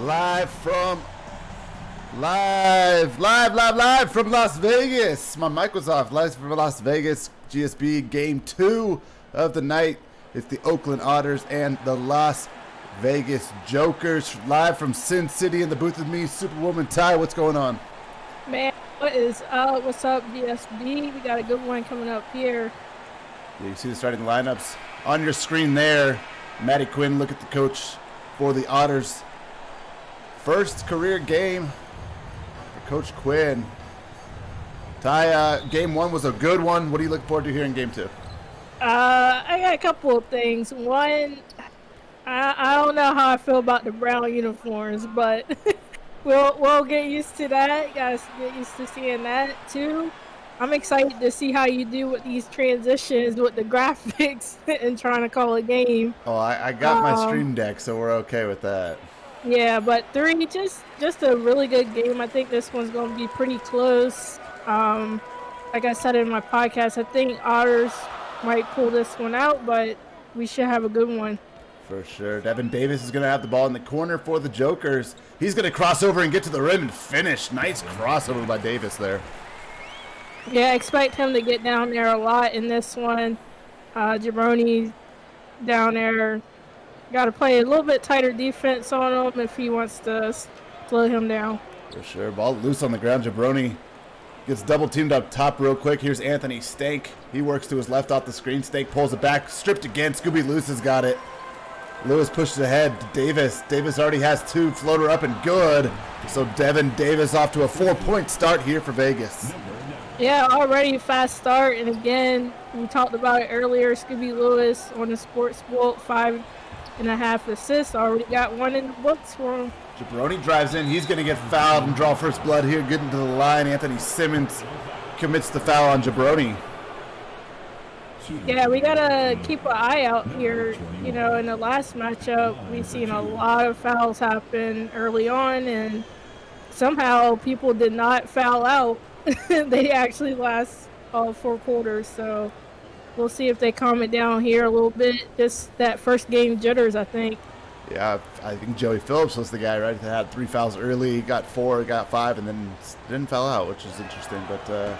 Live from Las Vegas. My mic was off. Live from Las Vegas, GSB Game 2 of the night. It's the Oakland Otters and the Las Vegas Jokers. Live from Sin City in the booth with me, Superwoman Ty. What's going on? Man, what is up? What's up, GSB? We got a good one coming up here. Yeah, you see the starting lineups on your screen there. Matty Quinn, look at the coach for the Otters. First career game for Coach Quinn. Ty, game 1 was a good one. What are you looking forward to here in game 2? I got a couple of things. One, I don't know how I feel about the brown uniforms, but we'll get used to that. Guys, get used to seeing that. Two, I'm excited to see how you do with these transitions with the graphics and trying to call a game. Oh, I got my stream deck, so we're okay with that. Yeah, but 3, just a really good game. I think this one's going to be pretty close. Like I said in my podcast, I think Otters might pull this one out, but we should have a good one. For sure. Devin Davis is going to have the ball in the corner for the Jokers. He's going to cross over and get to the rim and finish. Nice crossover by Davis there. Yeah, I expect him to get down there a lot in this one. Jabroni down there. Got to play a little bit tighter defense on him if he wants to slow him down. For sure. Ball loose on the ground. Jabroni gets double teamed up top real quick. Here's Anthony Stank. He works to his left off the screen. Stank pulls it back. Stripped again. Scooby Lewis has got it. Lewis pushes ahead. Davis. Davis already has 2. Floater up and good. So Devin Davis off to a 4-point start here for Vegas. Yeah, already a fast start. And again, we talked about it earlier. Scooby Lewis on the sports book, 5.5 assists. Already got 1 in the books for him. Jabroni drives in. He's going to get fouled and draw first blood here. Getting to the line. Anthony Simmons commits the foul on Jabroni. Yeah, we got to keep an eye out here. You know, in the last matchup, we've seen a lot of fouls happen early on, and somehow people did not foul out. They actually last all 4 quarters, so we'll see if they calm it down here a little bit. Just that first game jitters, I think. Yeah, I think Joey Phillips was the guy, right, that had 3 fouls early. He got 4, got 5, and then didn't foul out, which is interesting. But,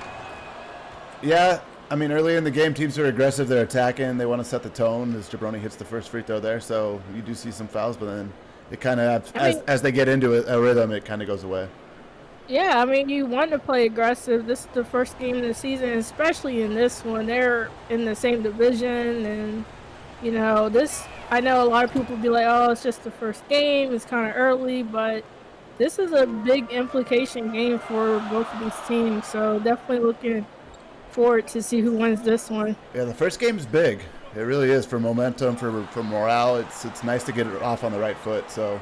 yeah, I mean, early in the game, teams are aggressive. They're attacking. They want to set the tone as Jabroni hits the first free throw there. So you do see some fouls, but then it kind of, as they get into a rhythm, it kind of goes away. Yeah, I mean, you want to play aggressive. This is the first game of the season, especially in this one. They're in the same division, and, you know, this, I know a lot of people be like, oh, it's just the first game. It's kind of early, but this is a big implication game for both of these teams. So definitely looking forward to see who wins this one. Yeah, the first game is big. It really is for momentum, for morale. It's nice to get it off on the right foot. So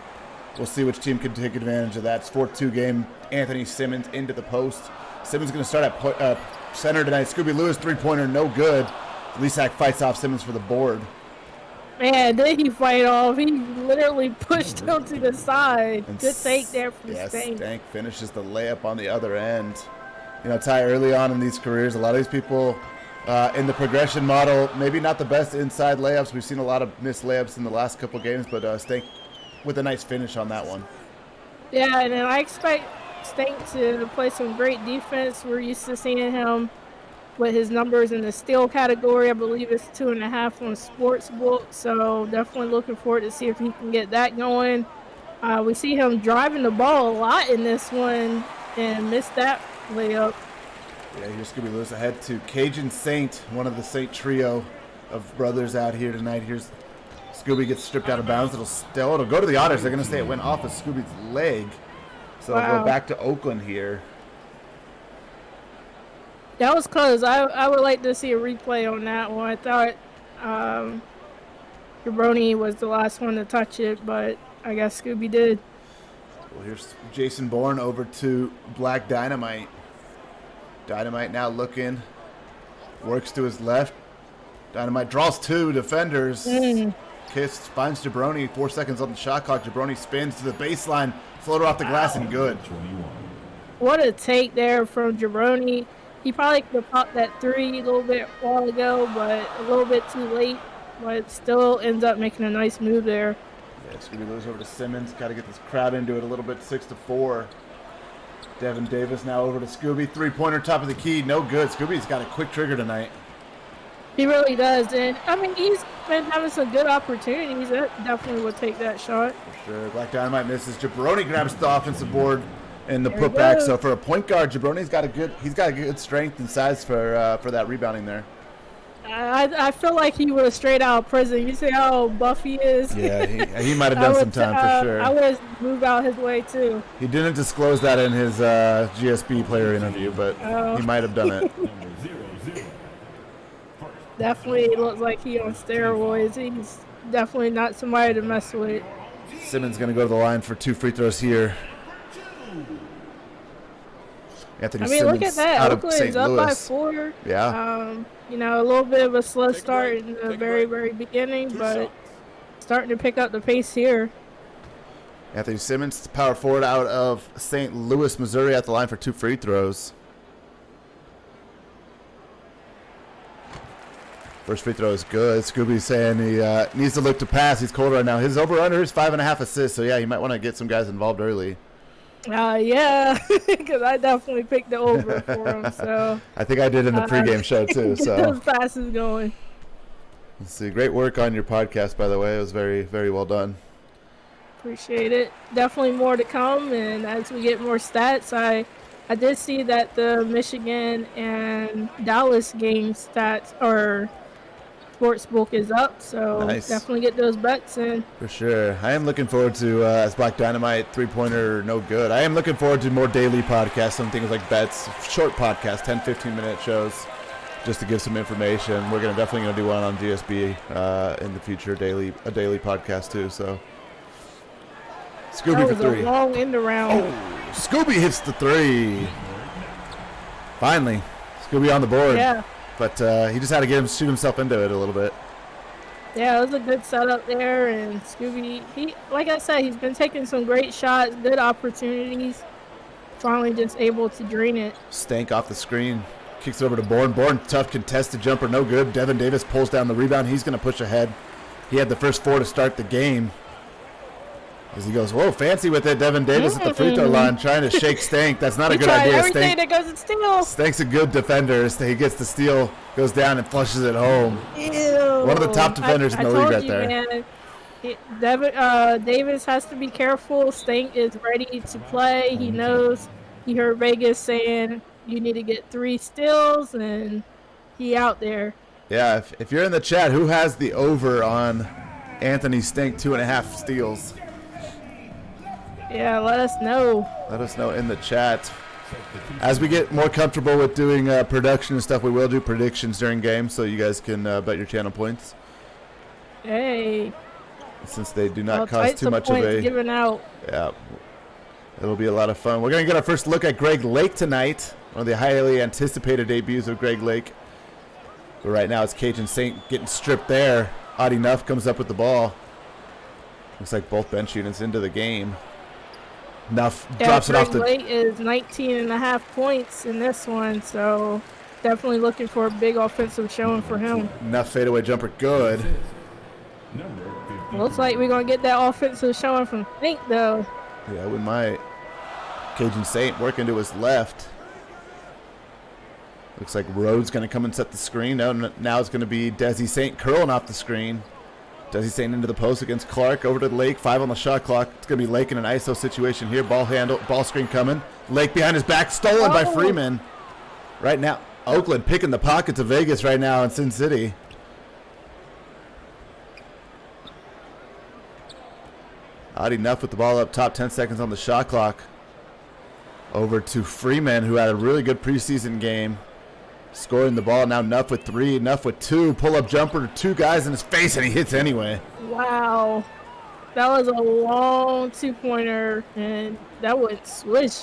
we'll see which team can take advantage of that. It's 4-2 game. Anthony Simmons into the post. Simmons going to start at center tonight. Scooby Lewis 3-pointer, no good. Lisak fights off Simmons for the board. Man, did he fight off? He literally pushed him to the side. Good take there from Stank. Stank finishes the layup on the other end. You know, Ty, early on in these careers, a lot of these people in the progression model, maybe not the best inside layups. We've seen a lot of missed layups in the last couple games, but Stank with a nice finish on that one. Yeah, and I expect Stank to play some great defense. We're used to seeing him with his numbers in the steal category. I believe it's 2.5 on Sportsbook, so definitely looking forward to see if he can get that going. We see him driving the ball a lot in this one and missed that layup. Yeah, here's Scooby Lewis ahead to Cajun Saint, one of the Saint trio of brothers out here tonight. Here's Scooby gets stripped out of bounds. It'll go to the Otters. They're going to say it went off of Scooby's leg. So We'll go back to Oakland here. That was close. I would like to see a replay on that one. I thought Jabroni was the last one to touch it, but I guess Scooby did. Well, here's Jason Bourne over to Black Dynamite. Dynamite now looking. Works to his left. Dynamite draws 2 defenders. Kiss finds Jabroni. 4 seconds on the shot clock. Jabroni spins to the baseline. Floater off the glass and good. What a take there from Jabroni. He probably could have popped that 3 a little bit while ago, but a little bit too late. But still ends up making a nice move there. Yeah, Scooby moves over to Simmons. Got to get this crowd into it a little bit. 6-4. Devin Davis now over to Scooby. Three-pointer, top of the key. No good. Scooby's got a quick trigger tonight. He really does. And, I mean, he's been having some good opportunities. That definitely would take that shot. For sure. Black Dynamite misses. Jabroni grabs the offensive board in the There he putback. goes. So for a point guard, Jabroni's got a good strength and size for that rebounding there. I feel like he would have straight out of prison. You see how buff he is? Yeah, he might have done some time for sure. I would move out his way too. He didn't disclose that in his GSB player interview, but he might have done it. Definitely looks like he on steroids. He's definitely not somebody to mess with. Simmons going to go to the line for 2 free throws here. Anthony Simmons look at that. out of Oakland's St. up by Louis. 4. Yeah. A little bit of a slow start in the very, very beginning, but starting to pick up the pace here. Anthony Simmons, power forward out of St. Louis, Missouri, at the line for 2 free throws. First free throw is good. Scooby's saying he needs to look to pass. He's cold right now. His over-under is 5.5 assists, so yeah, you might want to get some guys involved early. Yeah, because I definitely picked the over for him. So I think I did in the pregame show too. Get So those passes going. let's see. Great work on your podcast, by the way. It was very, very well done. Appreciate it. Definitely more to come, and as we get more stats, I did see that the Michigan and Dallas game stats or sportsbook is up, so Nice. definitely get those bets in. For sure. I am looking forward to, as Black Dynamite, three-pointer, no good. I am looking forward to more daily podcasts, some things like bets, short podcasts, 10, 15-minute shows, just to give some information. We're definitely going to do one on GSB in the future, a daily podcast too. So Scooby That for was three. a long end around. Oh, Scooby hits the three. Finally, Scooby on the board. Yeah. But he just had to shoot himself into it a little bit. Yeah, it was a good setup there, and Scooby, like I said, he's been taking some great shots, good opportunities. Finally just able to drain it. Stank off the screen. Kicks it over to Bourne. Bourne, tough contested jumper, no good. Devin Davis pulls down the rebound. He's going to push ahead. He had the first 4 to start the game. As he goes, whoa, fancy with it. Devin Davis at the free throw line trying to shake Stank. That's not a good idea. Everything that goes in steal. Stank's a good defender. He gets the steal, goes down, and flushes it home. Ew. One of the top defenders in the league right there. Man, Davis has to be careful. Stank is ready to play. He knows. He heard Vegas saying you need to get 3 steals, and he out there. Yeah, if you're in the chat, who has the over on Anthony Stank 2.5 steals? Yeah, let us know. Let us know in the chat. As we get more comfortable with doing production and stuff, we will do predictions during games, so you guys can bet your channel points. Hey. Since they do not I'll cost fight too some much of points a... given out. Yeah, it'll be a lot of fun. We're going to get our first look at Greg Lake tonight. One of the highly anticipated debuts of Greg Lake. But right now it's Cajun Saint getting stripped there. Oddie Nuff comes up with the ball. Looks like both bench units into the game. Nuff drops it off the... Greg Lake is 19.5 points in this one, so definitely looking for a big offensive showing for him. Nuff fadeaway jumper, good. Looks like we're going to get that offensive showing from Fink, though. Yeah, we might. Cajun Saint working to his left. Looks like Rhodes going to come and set the screen. Now it's going to be Desi Saint curling off the screen. Desi Saint into the post against Clark. Over to Lake. 5 on the shot clock. It's going to be Lake in an ISO situation here. Ball screen coming. Lake behind his back. Stolen by Freeman. Right now, Oakland picking the pockets of Vegas right now in Sin City. Oddie Nuff with the ball up top. 10 seconds on the shot clock. Over to Freeman, who had a really good preseason game. Scoring the ball. Now Nuff with 3. Nuff with 2. Pull-up jumper. 2 guys in his face, and he hits anyway. Wow. That was a long two-pointer, and that went swish.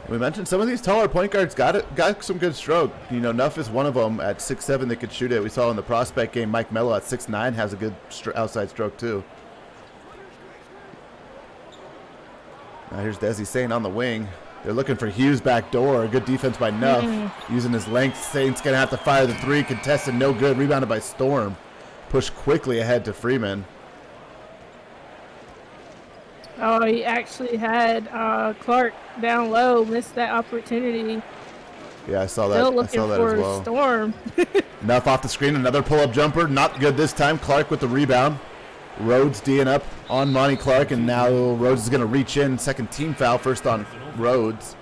We mentioned some of these taller point guards got some good stroke. You know, Nuff is one of them at 6'7" that could shoot it. We saw in the prospect game, Mike Mello at 6'9" has a good outside stroke too. Now here's Desi Saint on the wing. They're looking for Hughes back door. Good defense by Nuff. Using his length, Saint's going to have to fire the 3. Contested, no good. Rebounded by Storm. Pushed quickly ahead to Freeman. Oh, he actually had Clark down low, missed that opportunity. Yeah, I saw that. Still I looking saw that for as well. Storm. Enough off the screen. Another pull-up jumper. Not good this time. Clark with the rebound. Rhodes D'ing up on Monty Clark, and now Rhodes is going to reach in. Second team foul. First on Rhodes.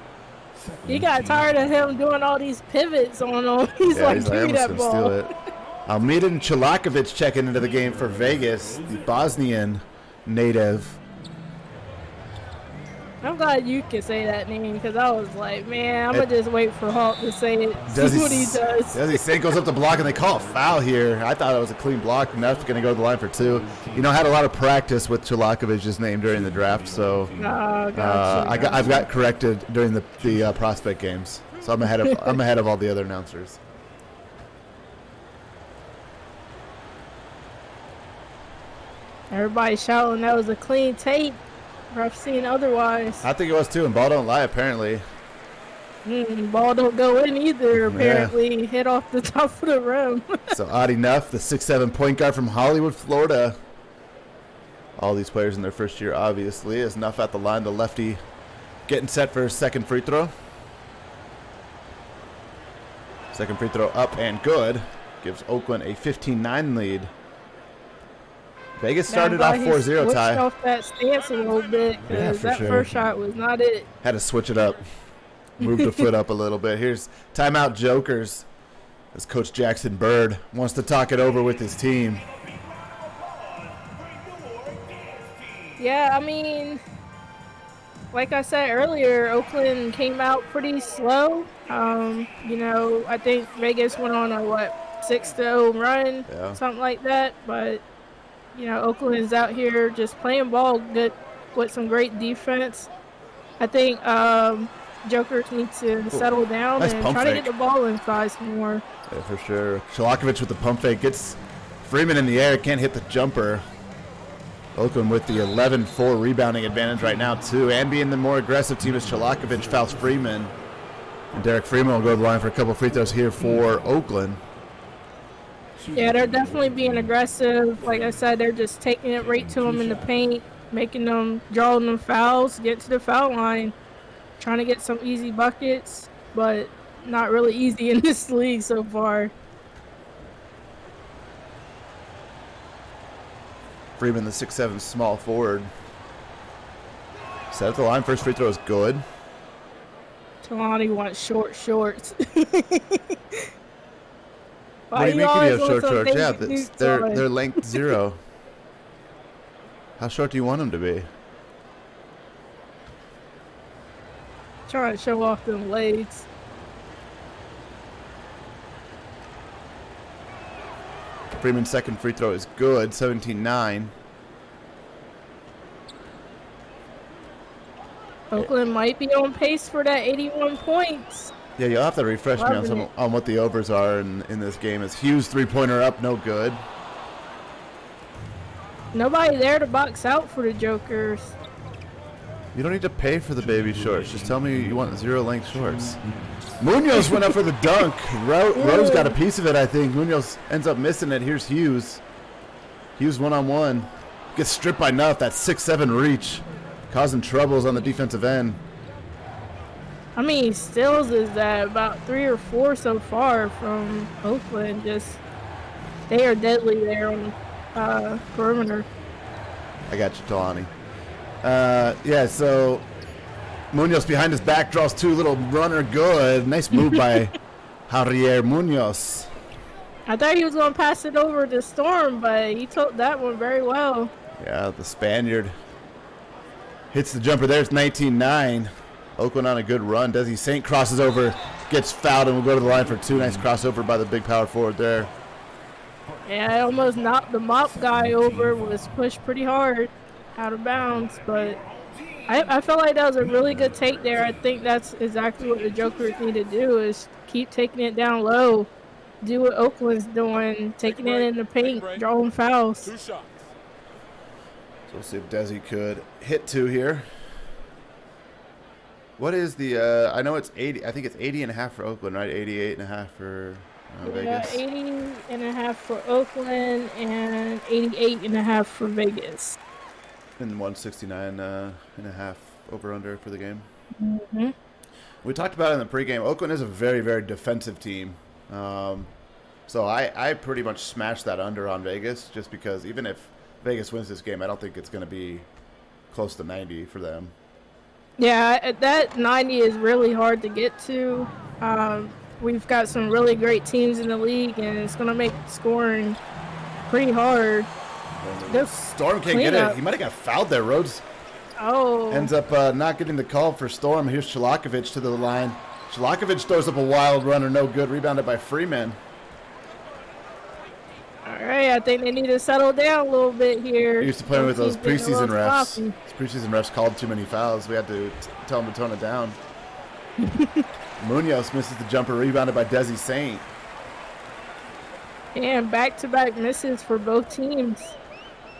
He got tired of him doing all these pivots on him. He's like, give me that ball. Steal it. Almidin Chalakovic checking into the game for Vegas, the Bosnian native. I'm glad you can say that name because I was like, man, I'm going to just wait for Hawk to say it, see what he does. Desi goes up the block, and they call a foul here. I thought it was a clean block. Neff's going to go to the line for two. You know, I had a lot of practice with Chalakovic's name during the draft, so gotcha. I've got corrected during the prospect games. So I'm ahead of all the other announcers. Everybody shouting that was a clean tape. Ref seen otherwise. I think it was too, and ball don't lie, apparently. Ball don't go in either, apparently. Yeah. Hit off the top of the rim. So Adi Neff, the 6'7" point guard from Hollywood, Florida. All these players in their first year, obviously. Is Neff at the line, the lefty getting set for his second free throw. Second free throw up and good. Gives Oakland a 15-9 lead. Vegas started off 4-0, Ty. Off that stance a little bit because that first shot was not it. Had to switch it up. Move the foot up a little bit. Here's timeout Jokers as Coach Jackson Bird wants to talk it over with his team. Yeah, I mean, like I said earlier, Oakland came out pretty slow. You know, I think Vegas went on a, 6-0 run, something like that, but you know, Oakland is out here just playing ball good with some great defense. I think Jokers need to settle down and try to get the ball inside some more. Yeah, for sure. Chalakovic with the pump fake gets Freeman in the air, can't hit the jumper. Oakland with the 11-4 rebounding advantage right now, too, and being the more aggressive team as Chalakovic fouls Freeman. And Derek Freeman will go to the line for a couple free throws here for Oakland. Yeah, they're definitely being aggressive. Like I said, they're just taking it right to them in the paint, drawing them fouls, get to the foul line, trying to get some easy buckets, but not really easy in this league so far. Freeman, the 6'7" small forward. Set at the line, first free throw is good. Talani wants short shorts. What do you mean you have short shorts? Yeah, they're length 0. How short do you want them to be? Trying to show off them legs. Freeman's second free throw is good, 17-9. Oakland might be on pace for that 81 points. Yeah, you'll have to refresh me on what the overs are in this game. Is Hughes three-pointer up, no good. Nobody there to box out for the Jokers. You don't need to pay for the baby shorts. Just tell me you want 0-length shorts. Munoz went up for the dunk. Rose got a piece of it, I think. Munoz ends up missing it. Here's Hughes. Hughes one-on-one. Gets stripped by Nuff. That 6'7" reach. Causing troubles on the defensive end. I mean, steals is at about 3 or 4 so far from Oakland. They are deadly there on the perimeter. I got you, Talani. Yeah, so Munoz behind his back draws 2, little runner good. Nice move by Javier Munoz. I thought he was going to pass it over to Storm, but he took that one very well. Yeah, the Spaniard hits the jumper there. It's 19-9. Oakland on a good run. Desi Saint crosses over, gets fouled, and will go to the line for 2. Nice crossover by the big power forward there. Yeah, I almost knocked the mop guy over. Was pushed pretty hard out of bounds, but I felt like that was a really good take there. I think that's exactly what the Jokers need to do is keep taking it down low. Do what Oakland's doing, taking it in the paint, drawing fouls. So we'll see if Desi could hit 2 here. What is the, I know it's 80, I think it's 80.5 for Oakland, right? 88.5 for Vegas. 80.5 for Oakland and 88.5 for Vegas. And 169 and a half over under for the game. Mm-hmm. We talked about it in the pregame. Oakland is a very, very defensive team. So I pretty much smashed that under on Vegas just because even if Vegas wins this game, I don't think it's going to be close to 90 for them. Yeah, that 90 is really hard to get to. We've got some really great teams in the league, and it's going to make scoring pretty hard. Storm can't get it. He might have got fouled there. Rhodes ends up not getting the call for Storm. Here's Chalakovich to the line. Chalakovich throws up a wild runner, no good. Rebounded by Freeman. All right, I think they need to settle down a little bit here. He used to play with those preseason refs. Those preseason refs called too many fouls. We had to tell them to tone it down. Munoz misses the jumper, rebounded by Desi Saint. And back-to-back misses for both teams.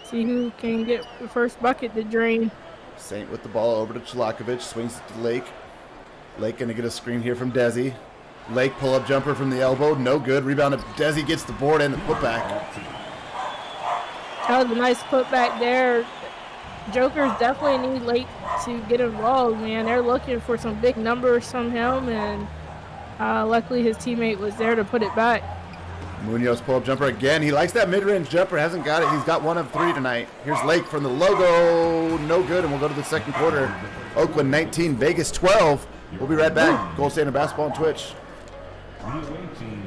See who can get the first bucket to drain. Saint with the ball over to Chalakovich, swings it to Lake. Lake going to get a screen here from Desi. Lake pull-up jumper from the elbow, no good. Rebounded. Desi gets the board and the putback. That was a nice putback there. Jokers definitely need Lake to get involved, man. They're looking for some big numbers from him, and luckily his teammate was there to put it back. Munoz pull-up jumper again. He likes that mid-range jumper. Hasn't got it. He's got 1 of 3 tonight. Here's Lake from the logo. No good, and we'll go to the second quarter. Oakland 19, Vegas 12. We'll be right back. Gold Standard Basketball on Twitch. 19.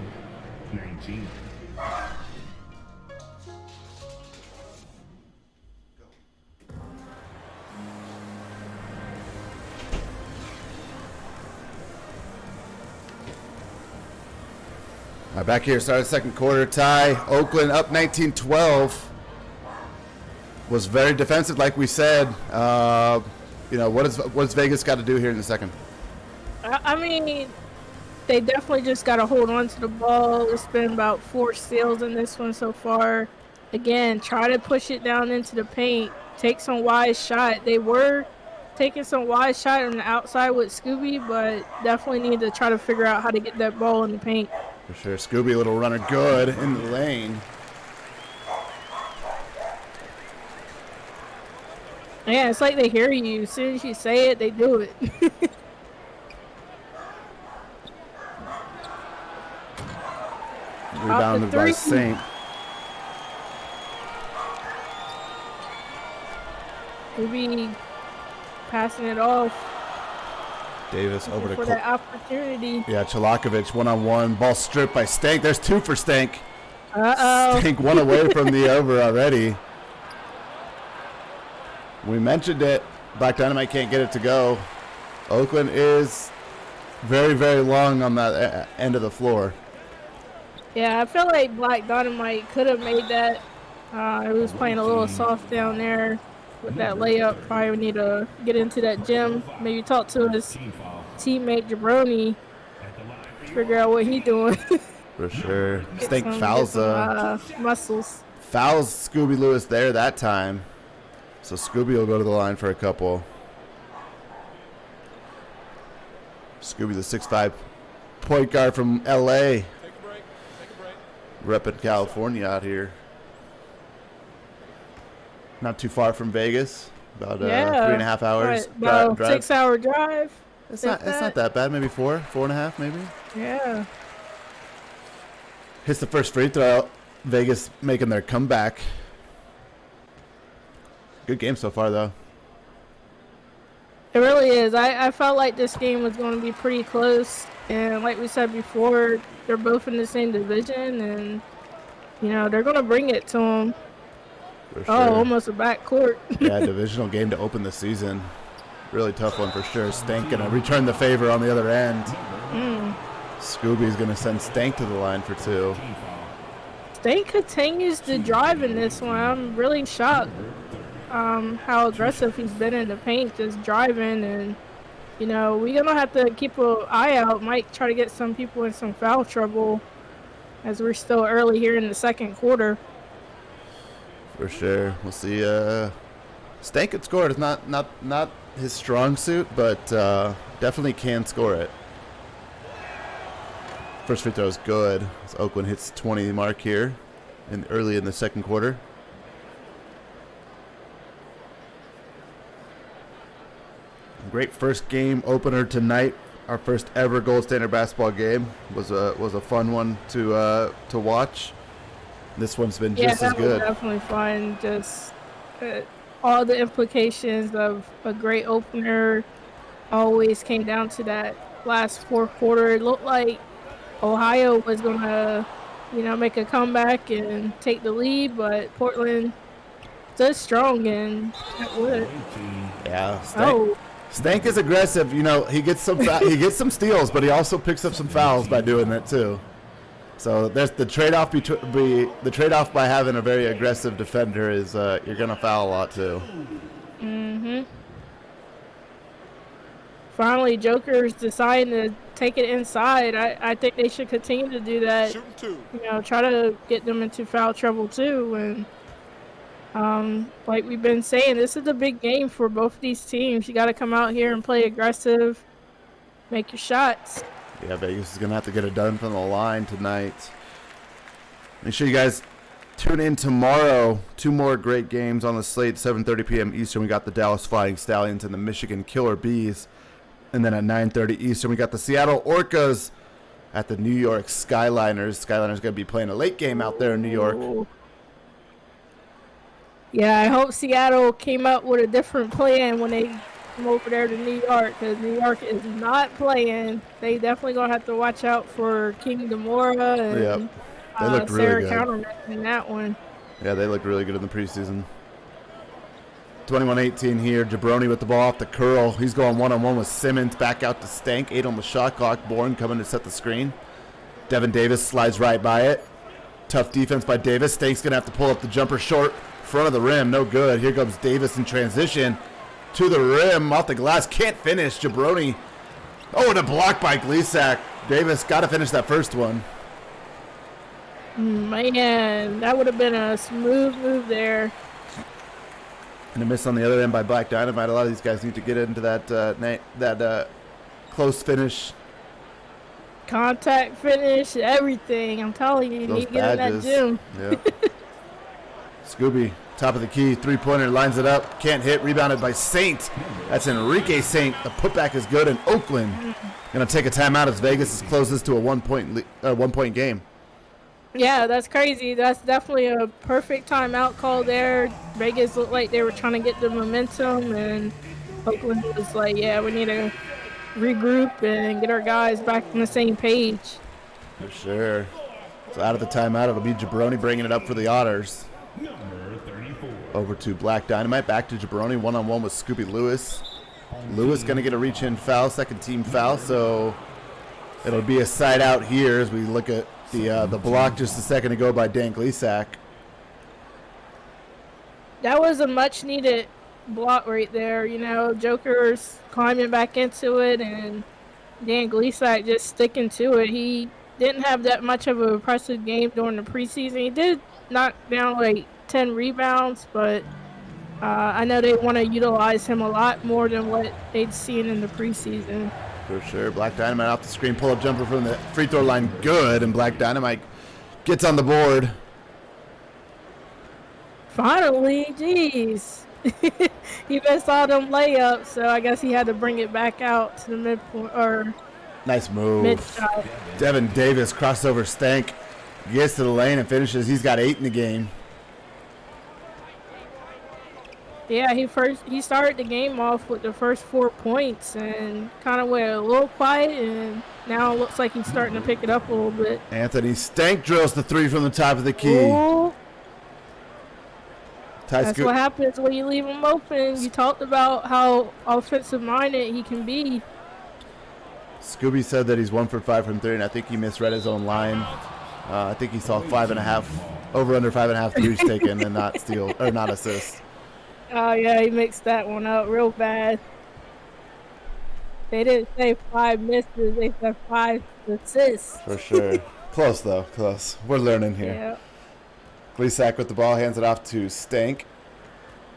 All right, back here, start of the second quarter. Tie. Oakland up 19-12. Was very defensive, like we said. What does Vegas got to do here in the second? I mean, they definitely just got to hold on to the ball. It's been about 4 steals in this one so far. Again, try to push it down into the paint. Take some wide shot. They were taking some wide shot on the outside with Scooby, but definitely need to try to figure out how to get that ball in the paint. For sure. Scooby, a little runner, good in the lane. Yeah, it's like they hear you. As soon as you say it, they do it. Rebounded by Saint. Scooby passing it off. Davis over to for that opportunity. Yeah, Chalakovich one-on-one. Ball stripped by Stank. There's 2 for Stank. Uh-oh. Stank 1 away from the over already. We mentioned it. Black Dynamite can't get it to go. Oakland is very, very long on that end of the floor. Yeah, I feel like Black Dynamite could have made that. It was playing a little soft down there with that layup. Probably need to get into that gym. Maybe talk to his teammate Jabroni. Figure out what he's doing. For sure. Stank fouls muscles. Fouls Scooby Lewis there that time. So Scooby will go to the line for a couple. Scooby, the 6'5" point guard from L.A. Repping California out here. Not too far from Vegas. About 3.5 hours. About drive. 6-hour drive. It's not that bad. Maybe 4.5 maybe. Yeah. Hits the first free throw. Vegas making their comeback. Good game so far, though. It really is. I felt like this game was going to be pretty close. And like we said before, they're both in the same division. And, they're going to bring it to them. For sure. Oh, almost a backcourt. Yeah, divisional game to open the season. Really tough one for sure. Stank going to return the favor on the other end. Scooby's going to send Stank to the line for 2. Stank continues to drive in this one. I'm really shocked how aggressive he's been in the paint, just driving. And, we're going to have to keep an eye out. Might try to get some people in some foul trouble as we're still early here in the second quarter. For sure. We'll see. Stank could score. It's not his strong suit, but definitely can score it. First free throw is good. As Oakland hits 20 mark here early in the second quarter. great first game opener tonight. Our first ever Gold Standard basketball game was a fun one to watch. This one's been just as good. Yeah, definitely fun. Just all the implications of a great opener always came down to that last fourth quarter. It looked like Ohio was gonna, make a comeback and take the lead, but Portland stood strong and that would. Yeah. Stank is aggressive. He gets some steals, but he also picks up some fouls by doing that too. So there's the trade-off by having a very aggressive defender is you're gonna foul a lot too. Mhm. Finally, Joker's deciding to take it inside. I think they should continue to do that. Try to get them into foul trouble too. And like we've been saying, this is a big game for both of these teams. You got to come out here and play aggressive, make your shots. Yeah, Vegas is gonna have to get it done from the line tonight. Make sure you guys tune in tomorrow. 2 more great games on the slate. 7:30 p.m. Eastern, we got the Dallas Flying Stallions and the Michigan Killer Bees. And then at 9:30 Eastern, we got the Seattle Orcas at the New York Skyliners. Skyliners going to be playing a late game out there in New York. Ooh. Yeah, I hope Seattle came up with a different plan when they come over there to New York, because New York is not playing. They definitely going to have to watch out for King Demora and they looked Sarah really good Counterman in that one. Yeah, they looked really good in the preseason. 21-18 here. Jabroni with the ball off the curl. He's going one-on-one with Simmons. Back out to Stank. 8 on the shot clock. Bourne coming to set the screen. Devin Davis slides right by it. Tough defense by Davis. Stank's going to have to pull up the jumper short. Front of the rim. No good. Here comes Davis in transition. To the rim. Off the glass. Can't finish. Jabroni. Oh, and a block by Gleasack. Davis got to finish that first one. Man, that would have been a smooth move there. And a miss on the other end by Black Dynamite. A lot of these guys need to get into that close finish. Contact finish, everything. I'm telling you, you need to get in that gym. Yep. Scooby, top of the key, 3-pointer, lines it up. Can't hit, rebounded by Saint. That's Enrique Saint. The putback is good, and Oakland going to take a timeout as Vegas closes to a one-point game. Yeah, that's crazy. That's definitely a perfect timeout call there. Vegas looked like they were trying to get the momentum, and Oakland was like, yeah, we need to regroup and get our guys back on the same page. For sure. So out of the timeout, it'll be Jabroni bringing it up for the Otters. Number 34. Over to Black Dynamite. Back to Jabroni. One-on-one with Scooby Lewis. Lewis going to get a reach-in foul, second team foul, so it'll be a side out here as we look at the block just a second ago by Dan Gleasack. That was a much-needed block right there. Joker's climbing back into it, and Dan Gleasack just sticking to it. He didn't have that much of an impressive game during the preseason. He did knock down like 10 rebounds, but I know they want to utilize him a lot more than what they'd seen in the preseason. For sure. Black Dynamite off the screen. Pull-up jumper from the free throw line. Good. And Black Dynamite gets on the board. Finally. Jeez. He missed all them layups, so I guess he had to bring it back out to the midpoint. Or nice move. Mid-shot. Devin Davis, crossover Stank. Gets to the lane and finishes. He's got 8 in the game. Yeah, he started the game off with the first 4 points and kind of went a little quiet, and now it looks like he's starting to pick it up a little bit. Anthony Stank drills the 3 from the top of the key. Ooh. That's what happens when you leave him open. You talked about how offensive-minded he can be. Scooby said that he's 1 for 5 from 3, and I think he misread his own line. I think he saw 5.5, over under 5.5 threes taken and not steal or not assist. Oh, yeah, he mixed that one up real bad. They didn't say 5 misses. They said 5 assists. For sure. Close, though. Close. We're learning here. Yeah. Gleasack with the ball. Hands it off to Stank.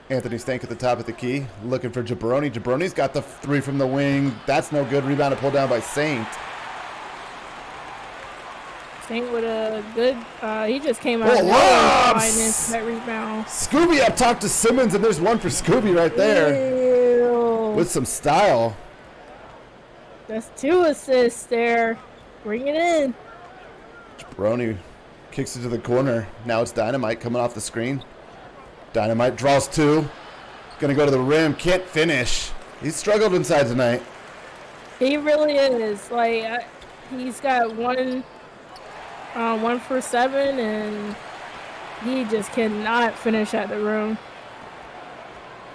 Anthony Stank at the top of the key. Looking for Jabroni. Jabroni's got the 3 from the wing. That's no good. Rebound and pulled down by Saint. Saint with a good, he just came out that rebound. Scooby up top to Simmons, and there's one for Scooby right there. Ew. with some style. That's 2 assists there. Bring it in. Jabroni kicks it to the corner. Now it's Dynamite coming off the screen. Dynamite draws 2. Gonna go to the rim. Can't finish. He's struggled inside tonight. He really is. Like, he's got 1 for 7, and he just cannot finish at the rim.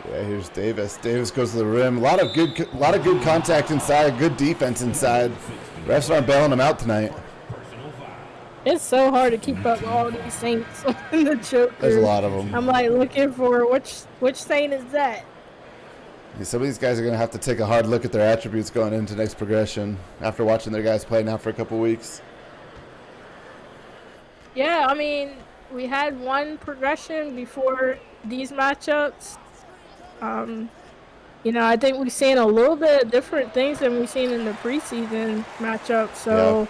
Yeah, here's Davis. Davis goes to the rim. A lot of good contact inside. Good defense inside. Refs aren't bailing him out tonight. It's so hard to keep up with all these Saints in the choker. There's a lot of them. I'm like looking for which Saint is that? Yeah, some of these guys are going to have to take a hard look at their attributes going into next progression after watching their guys play now for a couple weeks. Yeah, I mean, we had 1 progression before these matchups. I think we've seen a little bit of different things than we've seen in the preseason matchup. So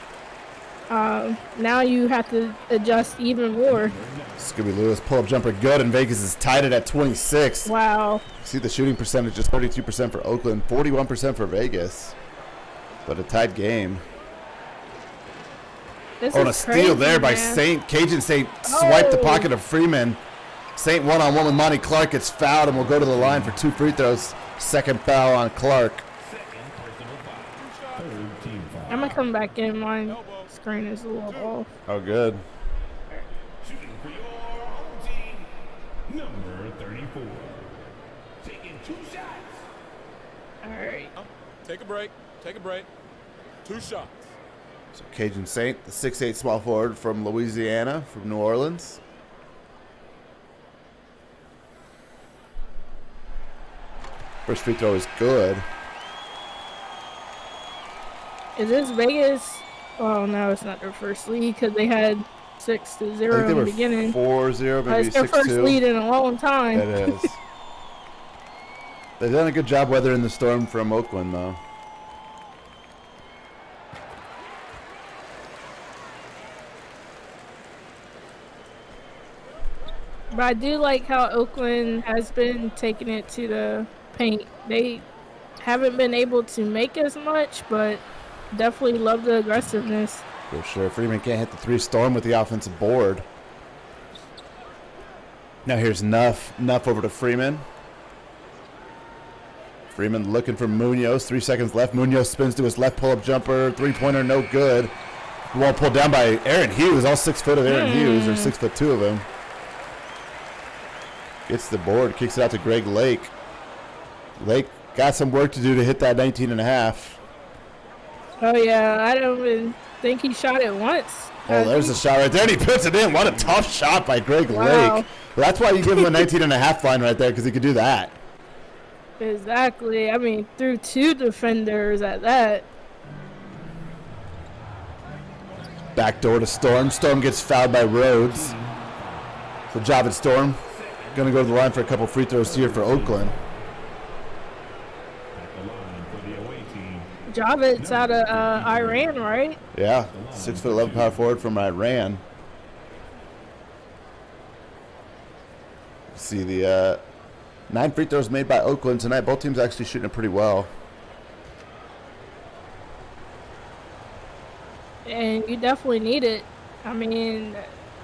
now you have to adjust even more. Scooby Lewis pull-up jumper good, and Vegas is tied it at 26. Wow. See the shooting percentage is 32% for Oakland, 41% for Vegas. But a tied game. And a steal there by Saint. Cajun Saint swiped the pocket of Freeman. Saint one-on-one with Monty Clark, gets fouled and will go to the line for 2 free throws. Second foul on Clark. I'm going to come back in. My screen is a little off. Oh, good. Shooting for your own team, number 34. Taking 2 shots. All right. Take a break. 2 shots. So Cajun Saint, the 6'8" small forward from Louisiana, from New Orleans. First free throw is good. Is this Vegas? Oh, no, it's not their first lead because they had 6-0 in the beginning. 4-0, maybe 6-2. It's their first lead in a long time. It is. They've done a good job weathering the storm from Oakland, though. But I do like how Oakland has been taking it to the paint. They haven't been able to make as much, but definitely love the aggressiveness. For sure. Freeman can't hit the 3 storm with the offensive board. Now here's Nuff. Nuff over to Freeman. Freeman looking for Munoz. 3 seconds left. Munoz spins to his left pull-up jumper. 3-pointer, no good. The ball pulled down by Aaron Hughes. All 6 foot of Aaron Hughes, or 6'2" of him. Gets the board, kicks it out to Greg Lake. Lake got some work to do to hit that 19.5. Oh, yeah. I don't even think he shot it once. Oh, there's a shot right there, and he puts it in. What a tough shot by Greg Lake. Well, that's why you give him a 19.5 line right there, because he could do that. Exactly. I mean, through 2 defenders at that. Backdoor to Storm. Storm gets fouled by Rhodes. So Javid Storm going to go to the line for a couple free throws here for Oakland. Javid's out of Iran, right? Yeah, 6'11" power forward from Iran. See the 9 free throws made by Oakland tonight. Both teams actually shooting it pretty well. And you definitely need it. I mean,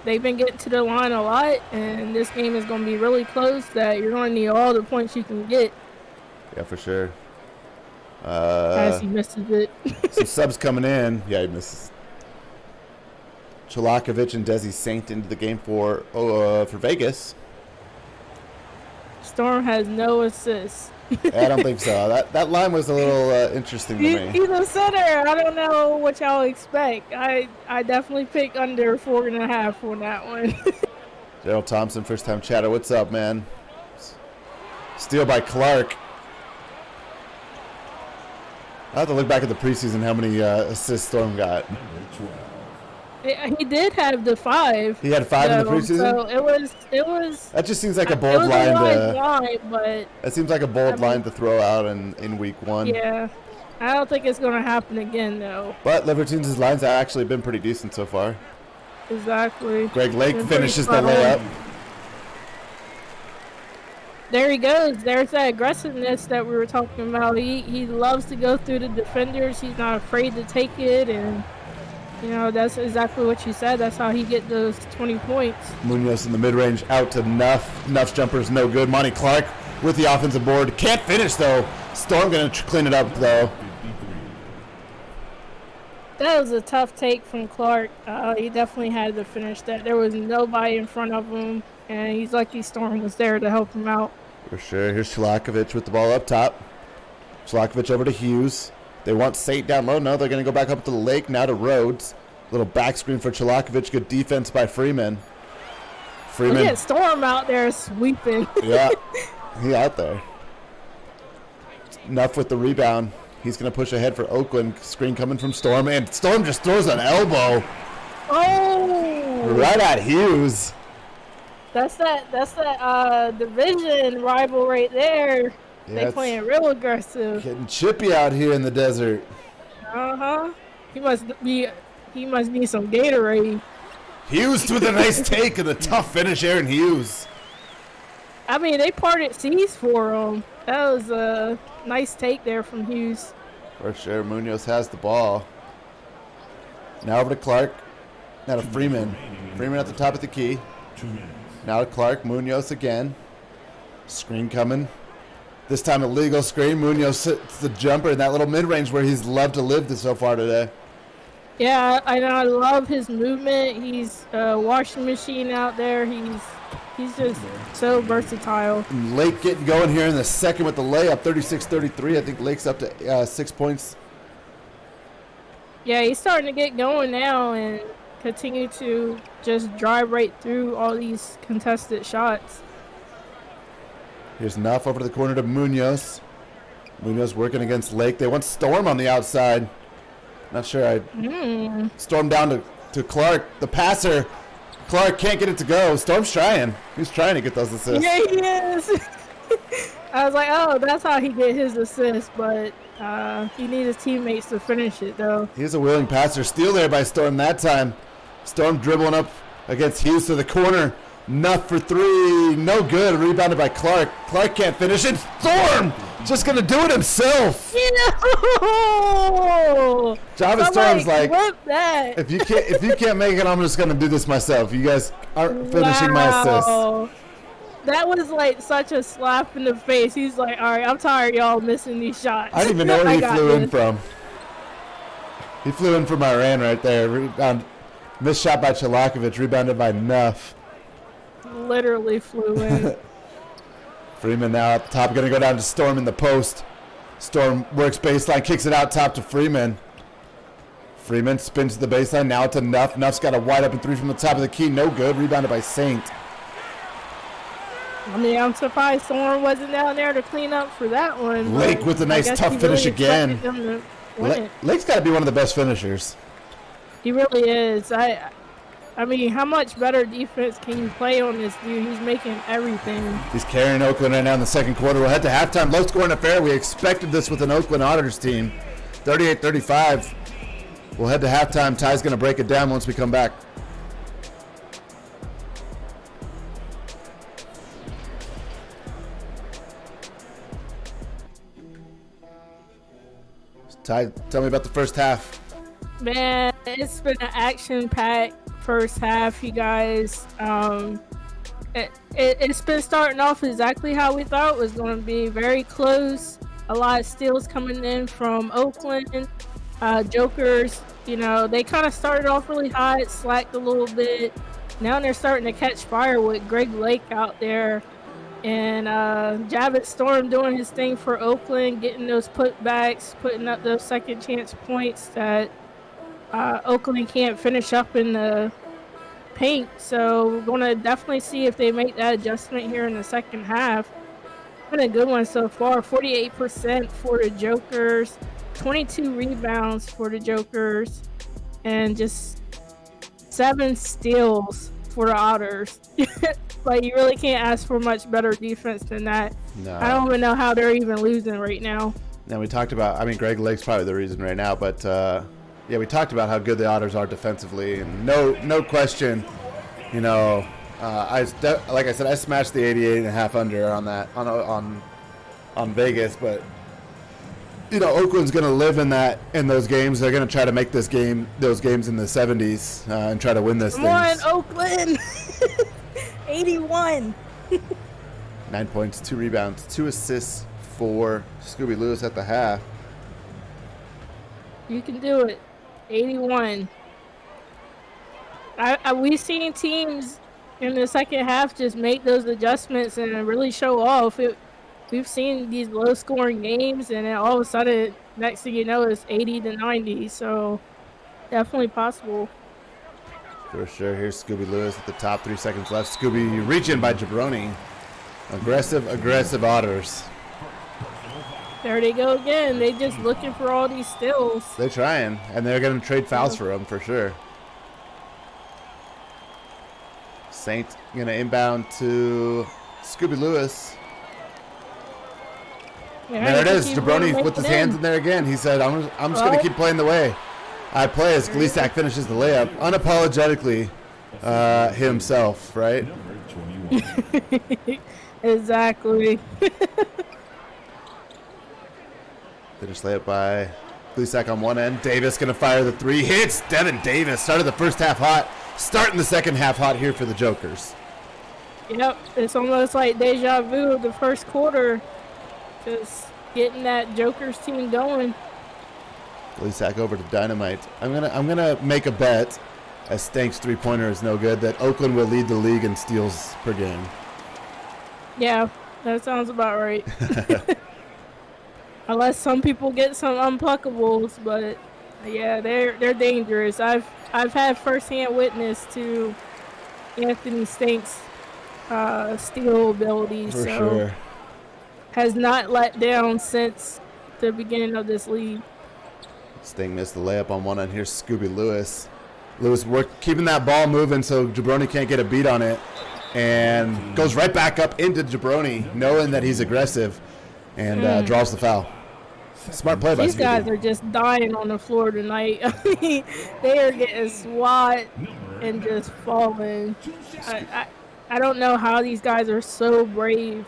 they've been getting to the line a lot, and this game is going to be really close that you're going to need all the points you can get. Yeah, for sure. As he misses it. Some subs coming in. Yeah, he misses. Chalakovich and Desi Saint into the game for Vegas. Storm has no assists. I don't think so. That line was a little interesting to me. He's a center. I don't know what y'all expect. I definitely pick under 4.5 on that one. Gerald Thompson, first time chatter. What's up, man? Steal by Clark. I have to look back at the preseason how many assists Storm got. He did have the 5. He had 5 in the preseason? So it was. That just seems like a bold line to. But that seems like a bold line to throw out in week 1. Yeah. I don't think it's going to happen again, though. But Libertines' lines have actually been pretty decent so far. Exactly. Greg Lake finishes the layup. there he goes. There's that aggressiveness that we were talking about. He loves to go through the defenders. He's not afraid to take it, and that's exactly what you said. That's how he get those 20 points. Munoz in the mid-range out to Nuff. Nuff's jumper is no good. Monty Clark with the offensive board. Can't finish, though. Storm going to clean it up, though. That was a tough take from Clark. He definitely had to finish that. There was nobody in front of him, and he's lucky Storm was there to help him out. For sure. Here's Chalakovich with the ball up top. Chalakovich over to Hughes. They want Saint down low. No, they're going to go back up to the Lake, now to Rhodes. Little back screen for Chalakovich. Good defense by Freeman. Look at Storm out there sweeping. Yeah, he out there. Nuff with the rebound. He's going to push ahead for Oakland. Screen coming from Storm, and Storm just throws an elbow. Oh! Right at Hughes. That's that division rival right there. Yeah, they playing real aggressive. Getting chippy out here in the desert. He must need some Gatorade. Hughes with a nice take and a tough finish, Aaron Hughes. I mean, they parted seas for him. That was a nice take there from Hughes. For sure. Munoz has the ball. Now over to Clark. Now to Freeman. Freeman at the top of the key. Now to Clark. Munoz again. Screen coming. This time a legal screen. Munoz hits the jumper in that little mid-range where he's loved to live this so far today. Yeah, I know. I love his movement. He's a washing machine out there. He's just so versatile. Lake getting going here in the second with the layup, 36-33. I think Lake's up to 6 points. Yeah, he's starting to get going now and continue to just drive right through all these contested shots. Here's Nuff over to the corner to Munoz. Munoz working against Lake. They want Storm on the outside. Not sure. Storm down to Clark, the passer. Clark can't get it to go. Storm's trying. He's trying to get those assists. Yeah, he is. I was like, oh, that's how he get his assist, but he needs his teammates to finish it, though. He's a willing passer. Steal there by Storm that time. Storm dribbling up against Hughes to the corner. Nuff for three. No good. Rebounded by Clark. Clark can't finish it. Storm just going to do it himself. No! Java Storm's like, that. if you can't make it, I'm just going to do this myself. You guys aren't finishing my assist. That was like such a slap in the face. He's like, all right, I'm tired of y'all missing these shots. I didn't even know where he flew in from. He flew in from Iran right there. Rebound, missed shot by Chalakovich, rebounded by Nuff. Literally flew in. Freeman now at the top, going to go down to Storm in the post. Storm works baseline, kicks it out top to Freeman. Freeman spins to the baseline, now to Nuff. Nuff's got a wide open three from the top of the key, no good. Rebounded by Saint. I mean, I'm surprised Storm wasn't down there to clean up for that one. Lake with a nice tough finish again. Lake's got to be one of the best finishers. He really is. I mean, how much better defense can you play on this dude? He's making everything. He's carrying Oakland right now in the second quarter. We'll head to halftime. Low scoring affair. We expected this with an Oakland Otters team. 38-35. We'll head to halftime. Ty's going to break it down once we come back. Ty, tell me about the first half. Man, it's been an action-packed first half, you guys. It's been starting off exactly how we thought it was going to be. Very close. A lot of steals coming in from Oakland. Jokers, they kind of started off really hot, slacked a little bit. Now they're starting to catch fire with Greg Lake out there. And Javits Storm doing his thing for Oakland, getting those putbacks, putting up those second chance points that Oakland can't finish up in the paint. So we're going to definitely see if they make that adjustment here in the second half. Been a good one so far. 48% for the Jokers, 22 rebounds for the Jokers, and just 7 steals for the Otters. Like, you really can't ask for much better defense than that. No. I don't even know how they're even losing right now. Now, we talked about, Greg Lake's probably the reason right now, but yeah, we talked about how good the Otters are defensively, and no question, Like I said, I smashed the 88.5 under on that on Vegas, but Oakland's going to live in those games. They're going to try to make those games in the 70s and try to win this thing. Come on, Oakland. 81. 9 points, 2 rebounds, 2 assists for Scooby Lewis at the half. You can do it. 81. We've seen teams in the second half just make those adjustments and really show off. We've seen these low-scoring games, and then all of a sudden, next thing you know, it's 80 to 90. So, definitely possible. For sure. Here's Scooby Lewis at the top. 3 seconds left. Scooby reaching by Jabroni. Aggressive Otters. There they go again. They just looking for all these steals. They're trying, and they're going to trade fouls for them for sure. Saint going to inbound to Scooby Lewis. Yeah, there it is. Jabroni with his hands in there again. He said, I'm just going to keep playing the way I play as Gleasack finishes the layup unapologetically himself, right? Exactly. Finish layup by Gleasack on one end. Davis going to fire the 3. Hits. Devin Davis started the first half hot. Starting the second half hot here for the Jokers. Yep. It's almost like deja vu of the first quarter. Just getting that Jokers team going. Gleasack over to Dynamite. I'm gonna make a bet, as Stank's 3-pointer is no good, that Oakland will lead the league in steals per game. Yeah, that sounds about right. Unless some people get some unpluckables, but yeah, they're dangerous. I've had firsthand witness to Anthony Stank's steal ability, For so sure. has not let down since the beginning of this league. Stank missed the layup on one end. Here's Scooby Lewis. Lewis keeping that ball moving so Jabroni can't get a beat on it, and goes right back up into Jabroni, knowing that he's aggressive, and draws the foul. Smart play by These Scooby. guys are just dying on the floor tonight. I mean, they are getting swat and just falling. I don't know how these guys are so brave.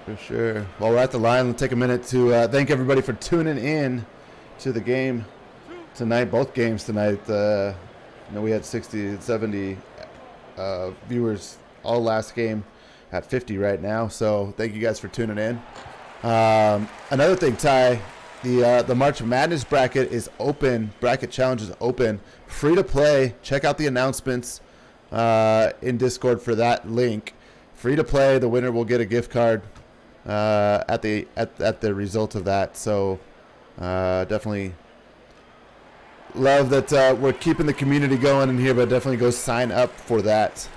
For sure. While we're at the line, let's take a minute to thank everybody for tuning in to the game tonight, both games tonight. We had 60, 70 viewers all last game at 50 right now, so thank you guys for tuning in. Another thing, Ty, the March Madness bracket is open. Bracket challenge is open. Free to play. Check out the announcements in Discord for that link. Free to play. The winner will get a gift card at the result of that. So definitely love that we're keeping the community going in here, but definitely go sign up for that.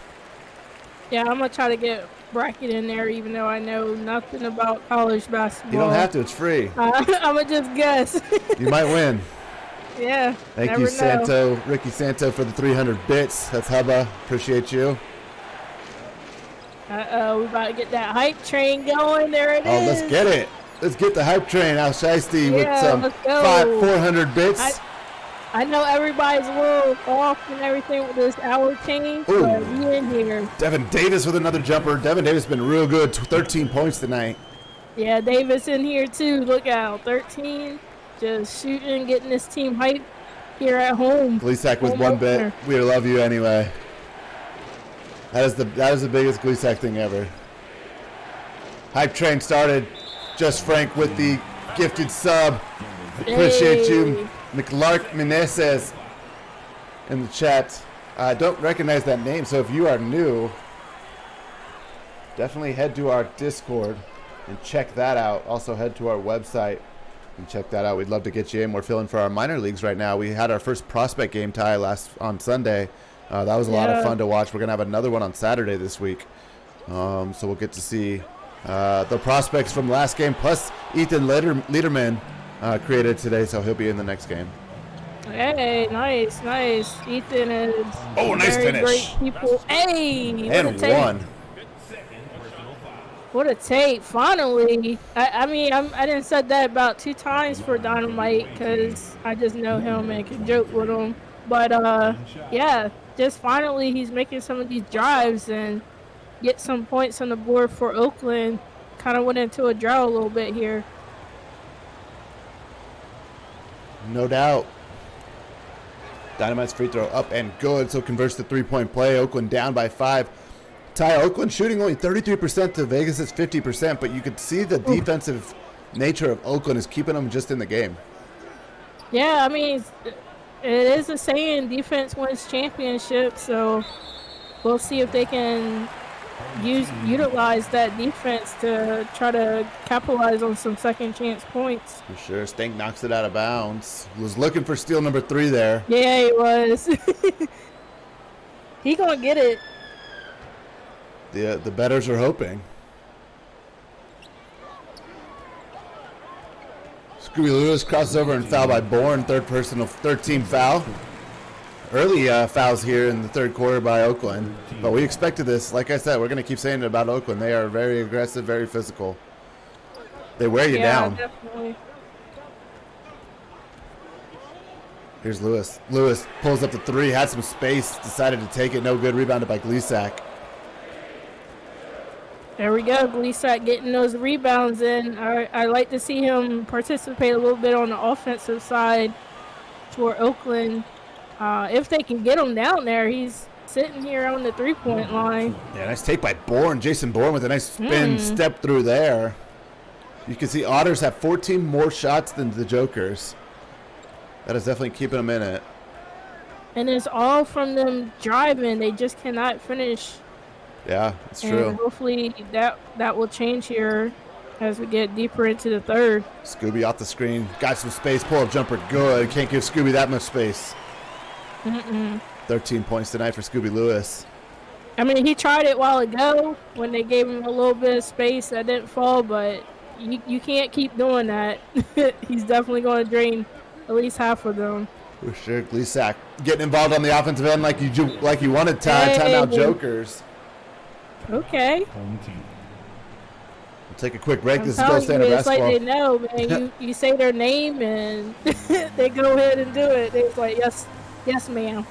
Yeah, I'm gonna try to get bracket in there, even though I know nothing about college basketball. You don't have to. It's free. I'm gonna just guess. You might win. Yeah. Thank never you, know. Santo, Ricky Santo, for the 300 bits. That's Hubba. Appreciate you. We about to get that hype train going. There it is. Oh, let's get it. Let's get the hype train. Al Shiesty with some let's go. 400 bits. I know everybody's a little off and everything with this hour change, Ooh. but we in here. Devin Davis with another jumper. Devin Davis has been real good. 13 points tonight. Yeah, Davis in here too. Look out, 13. Just shooting, getting this team hyped here at home. Gleasack with Home one opener. bit. We love you anyway. That is the biggest Gleasack thing ever. Hype train started. Just Frank with the gifted sub. Appreciate you. McLark Meneses in the chat. I don't recognize that name, so if you are new, definitely head to our Discord and check that out. Also head to our website and check that out. We'd love to get you in. We're filling for our minor leagues right now. We had our first prospect game, Ty, on Sunday. That was a lot of fun to watch. We're going to have another one on Saturday this week. So we'll get to see the prospects from last game, plus Ethan Lederman created today, so he'll be in the next game. Hey, nice. Ethan is nice very finish. great people. Hey, And one. What a tape, finally. I mean, I didn't said that about 2 times for Dynamite because I just know him and can joke with him. But, yeah, just finally he's making some of these drives and get some points on the board for Oakland. Kind of went into a drought a little bit here. No doubt. Dynamite's free throw up and good, so converts to 3-point play. Oakland down by 5. Ty, Oakland shooting only 33% to Vegas' 50%, but you could see the defensive nature of Oakland is keeping them just in the game. Yeah, I mean, it is a saying, defense wins championships, so we'll see if they can utilize that defense to try to capitalize on some second chance points. For sure. Stank knocks it out of bounds. Was looking for steal number 3 there. Yeah, he was. He gonna get it. The bettors are hoping. Scooby Lewis crosses over and foul by Bourne. Third team foul. Early fouls here in the third quarter by Oakland. But we expected this. Like I said, we're going to keep saying it about Oakland. They are very aggressive, very physical. They wear you down. Definitely. Here's Lewis. Lewis pulls up the 3, had some space, decided to take it. No good. Rebounded by Gleasack. There we go. Gleasack getting those rebounds in. I like to see him participate a little bit on the offensive side for Oakland. If they can get him down there, he's sitting here on the 3-point line. Yeah, nice take by Bourne. Jason Bourne with a nice spin step through there. You can see Otters have 14 more shots than the Jokers. That is definitely keeping them in it. And it's all from them driving. They just cannot finish. Yeah, it's and true. Hopefully that will change here as we get deeper into the third. Scooby off the screen. Got some space. Pull-up jumper. Good. Can't give Scooby that much space. 13 points tonight for Scooby Lewis. I mean, he tried it a while ago when they gave him a little bit of space that didn't fall, but you can't keep doing that. He's definitely going to drain at least half of them. For sure. Gleasack getting involved on the offensive end like you wanted, Ty. Hey. Timeout Jokers. Okay. Home team. We'll take a quick break. I'm This is Gold telling you, Standard it's like Basketball. they know, man. You say their name and they go ahead and do it. They're like, yes, ma'am.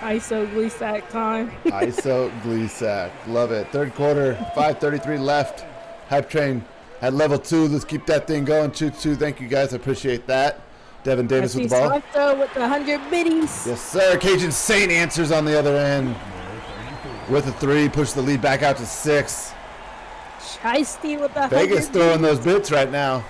ISO Gleasack time. ISO Gleasack. Love it. Third quarter, 5:33 left. Hype train at level 2. Let's keep that thing going. 2-2. Thank you, guys. I appreciate that. Devin Davis with the ball. Santo with the 100 biddies. Yes, sir. Cajun Saint answers on the other end. With a 3. Push the lead back out to 6. Shiesty with the 100 Vegas throwing biddies. those bits right now.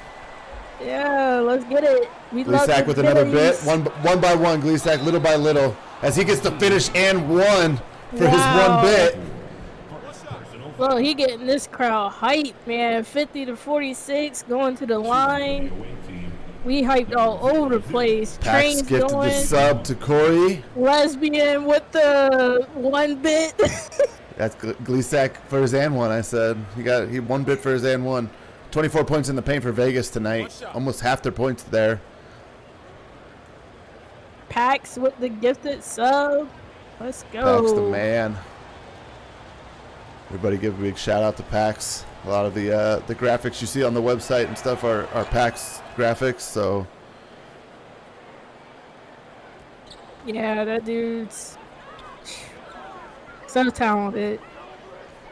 Yeah, let's get it. We love Gleasack the with another bit. biddies. One by one. Gleasack little by little. As he gets the finish and 1 for his 1 bit. Well, he getting this crowd hyped, man. 50-46, going to the line. We hyped all over the place. Pax Trains gifted going. the sub to Corey. Lesbian with the 1 bit. That's Gleasack for his and 1, I said. He 1 bit for his and 1. 24 points in the paint for Vegas tonight. Almost half their points there. Pax with the gifted sub. Let's go. Pax the man. Everybody give a big shout out to Pax. A lot of the graphics you see on the website and stuff are Pax graphics, so. Yeah, that dude's so talented.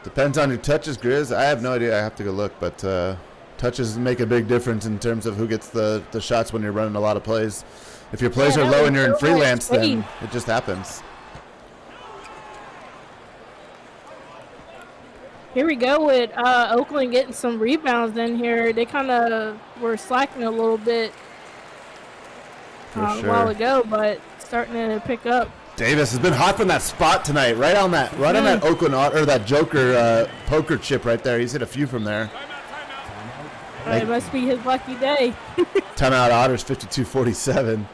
Depends on your touches, Grizz. I have no idea. I have to go look, but touches make a big difference in terms of who gets the shots when you're running a lot of plays. If your plays are low and you're in freelance, then it just happens. Here we go with Oakland getting some rebounds in here. They kind of were slacking a little bit a while ago, but starting to pick up. Davis has been hot from that spot tonight, right on that Oakland or that Joker poker chip right there. He's hit a few from there. It must be his lucky day. Timeout Otters 52-47.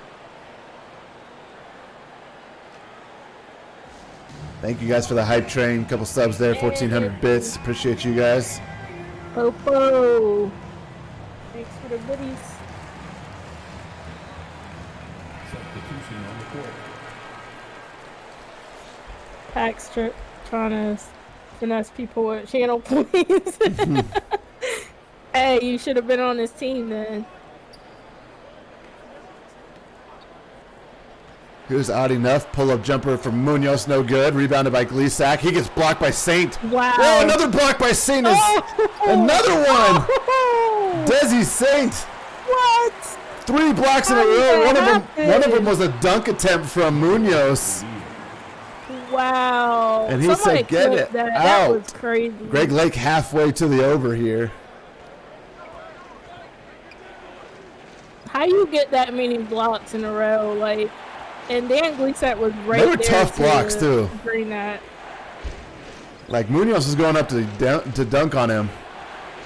Thank you guys for the hype train. Couple subs there, 1,400 bits. Appreciate you guys. Popo. Thanks for the goodies. Substitution on the court. Pax trying to finesse people with channel points. Hey, you should have been on this team then. Here's odd enough. Pull-up jumper from Munoz, no good. Rebounded by Gleasack. He gets blocked by Saint. Wow. Oh, another block by Saint. Another one. Desi Saint. What? 3 blocks in a row. One of them was a dunk attempt from Munoz. Wow. And he Somebody said, get clip it that. out. That was crazy. Greg Lake halfway to the over here. How you get that many blocks in a row? Like, and Dan Gleasack was right They were there tough to blocks, too. bring that. Like, Munoz was going up to dunk on him.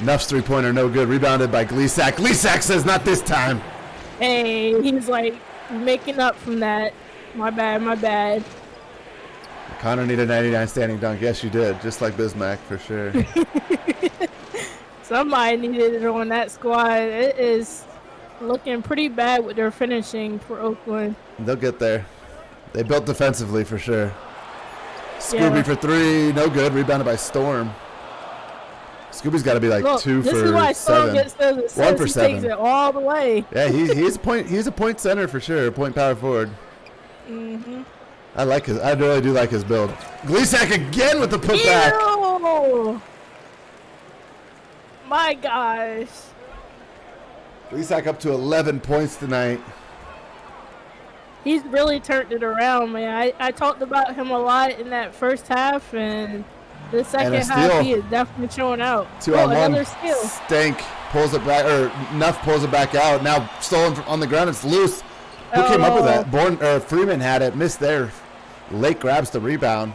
Nuff's three-pointer, no good. Rebounded by Gleasack. Gleasack says, not this time. Hey, he's like making up from that. My bad, my bad. Connor needed a 99 standing dunk. Yes, you did. Just like Bismack, for sure. Somebody needed it on that squad. It is looking pretty bad with their finishing for Oakland. They'll get there. They built defensively, for sure. Scooby Yeah. for 3, no good. Rebounded by Storm. Scooby's got to be like Look, 2 this for is why Storm 7. gets those 1 assists. for He 7. takes it all the way. Yeah, he's a point center for sure. Point power forward. Mm-hmm. I really do like his build. Gleasack again with the putback. Ew! My gosh. Gleasack up to 11 points tonight. He's really turned it around, man. I talked about him a lot in that first half, and the second a half steal. he is definitely showing out. 2 on 1. Another steal. Stank pulls it back, or Nuff pulls it back out. Now stolen on the ground. It's loose. Who came up with that? Freeman had it. Missed there. Lake grabs the rebound.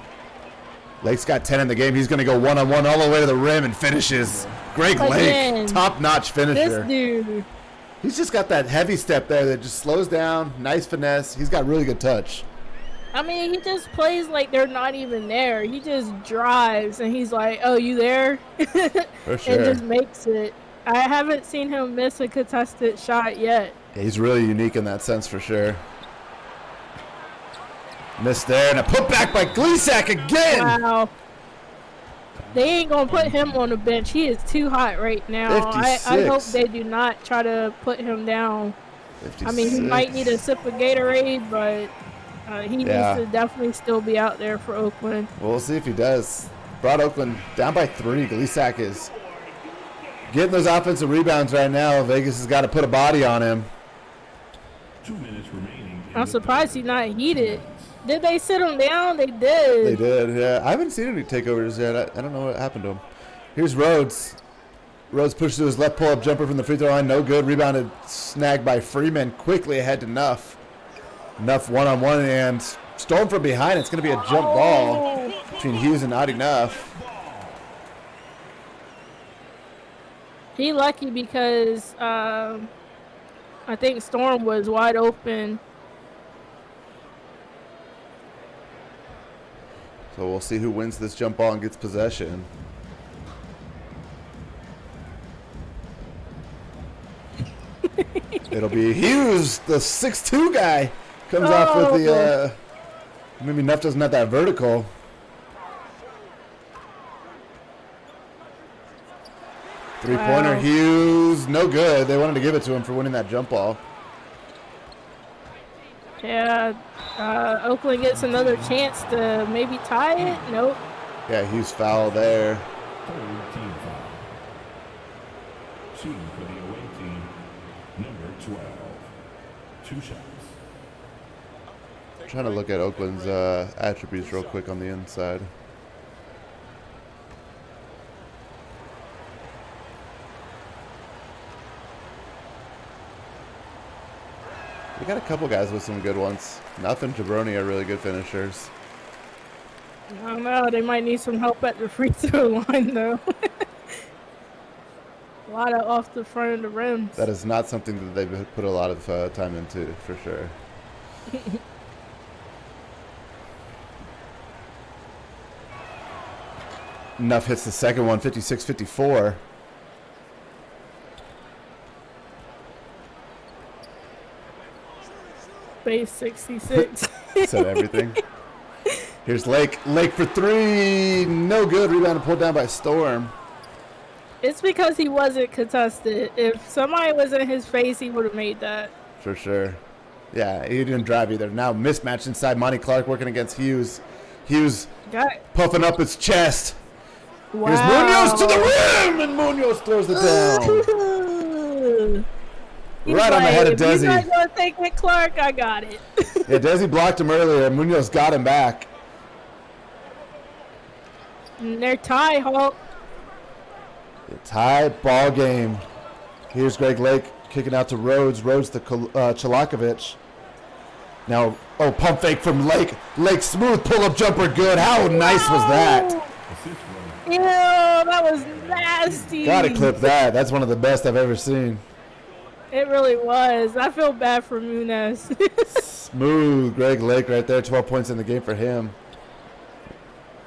Lake's got 10 in the game. He's going to go one-on-one all the way to the rim and finishes. Greg Again. Lake, top-notch finisher. This dude. He's just got that heavy step there that just slows down. Nice finesse. He's got really good touch. I mean, he just plays like they're not even there. He just drives, and he's like, oh, you there? For sure. And just makes it. I haven't seen him miss a contested shot yet. Yeah, he's really unique in that sense for sure. Missed there, and a putback by Gleasack again. Wow. They ain't going to put him on the bench. He is too hot right now. I 56. hope they do not try to put him down. 56. I mean, he might need a sip of Gatorade, but he needs to definitely still be out there for Oakland. Well, we'll see if he does. Brought Oakland down by 3. Gleasack is getting those offensive rebounds right now. Vegas has got to put a body on him. 2 minutes remaining. I'm surprised he's not heated. Did they sit him down? They did. They did, yeah. I haven't seen any takeovers yet. I don't know what happened to him. Here's Rhodes. Rhodes pushed to his left pull-up jumper from the free throw line. No good. Rebounded, snagged by Freeman. Quickly ahead to Nuff. Nuff one-on-one and stolen from behind. It's going to be a jump ball between Hughes and Not Enough. He lucky because I think Storm was wide open. So we'll see who wins this jump ball and gets possession. It'll be Hughes, the 6'2" guy. Comes off with the, maybe Nuff doesn't have that vertical. Three-pointer, Hughes, no good. They wanted to give it to him for winning that jump ball. Yeah, Oakland gets another chance to maybe tie it. Nope. Yeah, Hughes foul there. Third team foul. Shooting for the away team, number 12. 2 shots. Trying to look at Oakland's attributes real quick on the inside. We got a couple guys with some good ones. Nuff and Jabroni are really good finishers. I don't know. They might need some help at the free throw line, though. A lot of off the front of the rims. That is not something that they've put a lot of time into, for sure. Nuff hits the second one, 56-54. Base 66. Said everything. Here's Lake. Lake for 3. No good. Rebound and pulled down by Storm. It's because he wasn't contested. If somebody was in his face, he would have made that. For sure. Yeah, he didn't drive either. Now mismatch inside. Monty Clark working against Hughes. Hughes puffing up his chest. Wow. Here's Munoz to the rim, and Munoz throws it down. Right on the head of Desi. If you're not going to take it, Clark, I got it. Yeah, Desi blocked him earlier, and Munoz got him back. And they're tied, Hulk. Tie ball game. Here's Greg Lake kicking out to Rhodes. Rhodes to Chalakovich. Now, pump fake from Lake. Lake smooth pull-up jumper good. How nice was that? Ew, that was nasty. Gotta clip that. That's one of the best I've ever seen. It really was. I feel bad for Munez. Smooth Greg Lake right there. 12 points in the game for him.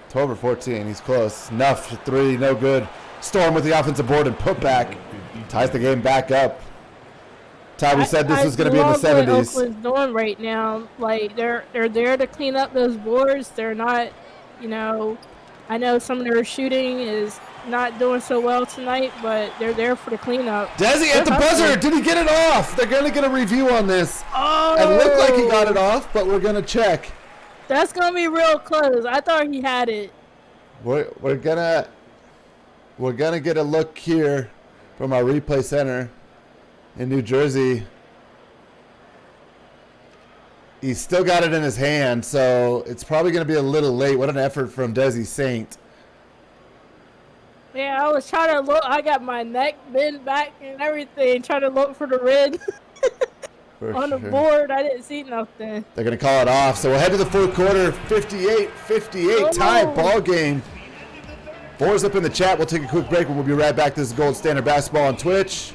12 or 14. He's close. Enough for 3. No good. Storm with the offensive board and put back. Ties the game back up. Ty, we said this was going to be in the 70s. What Oakland's doing right now. Like, they're there to clean up those boards. They're not, I know some of their shooting is not doing so well tonight, but they're there for the cleanup. Desi at the buzzer. Did he get it off? They're going to get a review on this. Oh! It looked like he got it off, but we're going to check. That's going to be real close. I thought he had it. We're gonna get a look here from our replay center in New Jersey. He's still got it in his hand, so it's probably going to be a little late. What an effort from Desi Saint. Yeah, I was trying to look. I got my neck bent back and everything, trying to look for the red on the board. I didn't see nothing. They're going to call it off. So we'll head to the fourth quarter. 58-58 tie ball game. Fours up in the chat. We'll take a quick break and we'll be right back. This is Gold Standard Basketball on Twitch.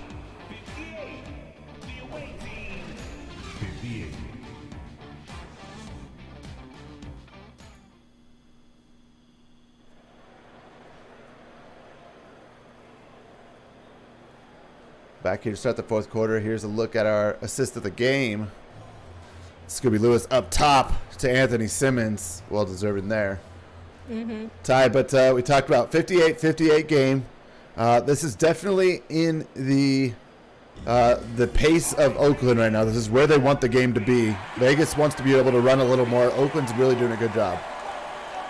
Back here to start the fourth quarter. Here's a look at our assist of the game. Scooby Lewis up top to Anthony Simmons. Well deserved there. Ty, but we talked about 58-58 game. This is definitely in the pace of Oakland right now. This is where they want the game to be. Vegas wants to be able to run a little more. Oakland's really doing a good job.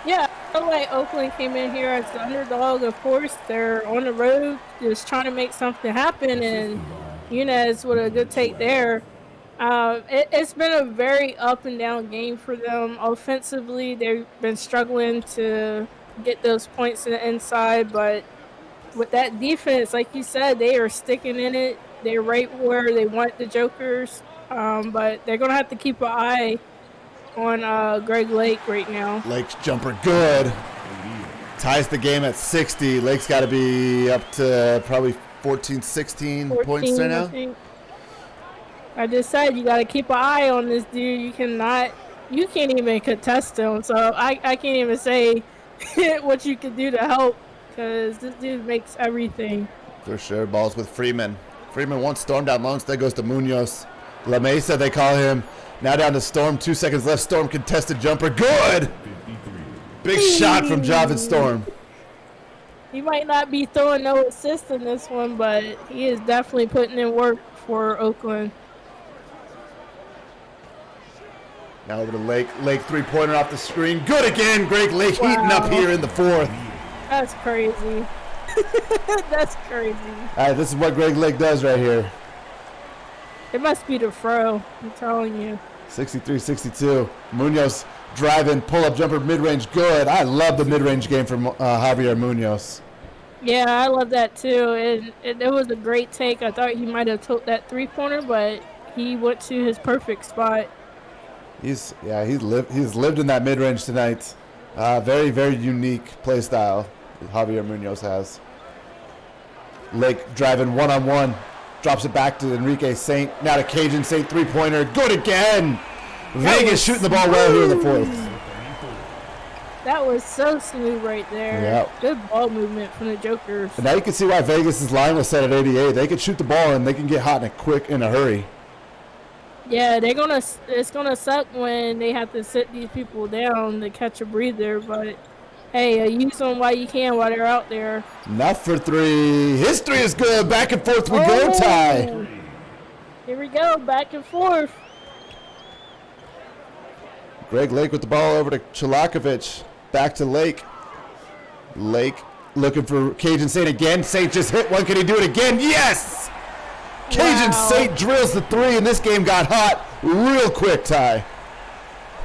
Yeah, I feel like Oakland came in here as the underdog. Of course, they're on the road, just trying to make something happen, and Munez with a good take there. It's been a very up and down game for them. Offensively, they've been struggling to get those points in the inside, but with that defense, like you said, they are sticking in it. They're right where they want the Jokers, but they're going to have to keep an eye on Greg Lake right now. Lake's jumper good. Ties the game at 60. Lake's got to be up to probably 14 points right now. I just said you got to keep an eye on this dude. You can't even contest him. So I can't even say what you can do to help because this dude makes everything. For sure. Balls with Freeman. Freeman once Storm down low. Instead goes to Munoz. La Mesa, they call him. Now down to Storm. 2 seconds left. Storm contested jumper. Good. Big shot from Javid Storm. He might not be throwing no assist in this one, but he is definitely putting in work for Oakland. Now over to Lake. Lake three-pointer off the screen. Good again. Greg Lake heating up here in the fourth. That's crazy. That's crazy. All right, this is what Greg Lake does right here. It must be the fro. I'm telling you. 63-62. Munoz driving, pull-up jumper, mid-range, good. I love the mid-range game from Javier Munoz. Yeah, I love that too. It was a great take. I thought he might have took that three-pointer, but he went to his perfect spot. He's lived in that mid-range tonight. Very, very unique play style Javier Munoz has. Lake driving one-on-one. Drops it back to Enrique Saint. Now to Cajun Saint, three-pointer. Good again. Vegas shooting the ball well here in the fourth. That was so smooth right there. Yep. Good ball movement from the Jokers. And now you can see why Vegas' line was set at 88. They can shoot the ball and they can get hot in a hurry. Yeah, it's gonna suck when they have to sit these people down to catch a breather, but hey, use them while you can while they're out there. Enough for three. History is good. Back and forth we go, Ty. Here we go, back and forth. Greg Lake with the ball over to Chalakovich. Back to Lake. Lake looking for Cajun Saint again. Saint just hit one. Can he do it again? Yes! Cajun Saint drills the 3, and this game got hot real quick, Ty.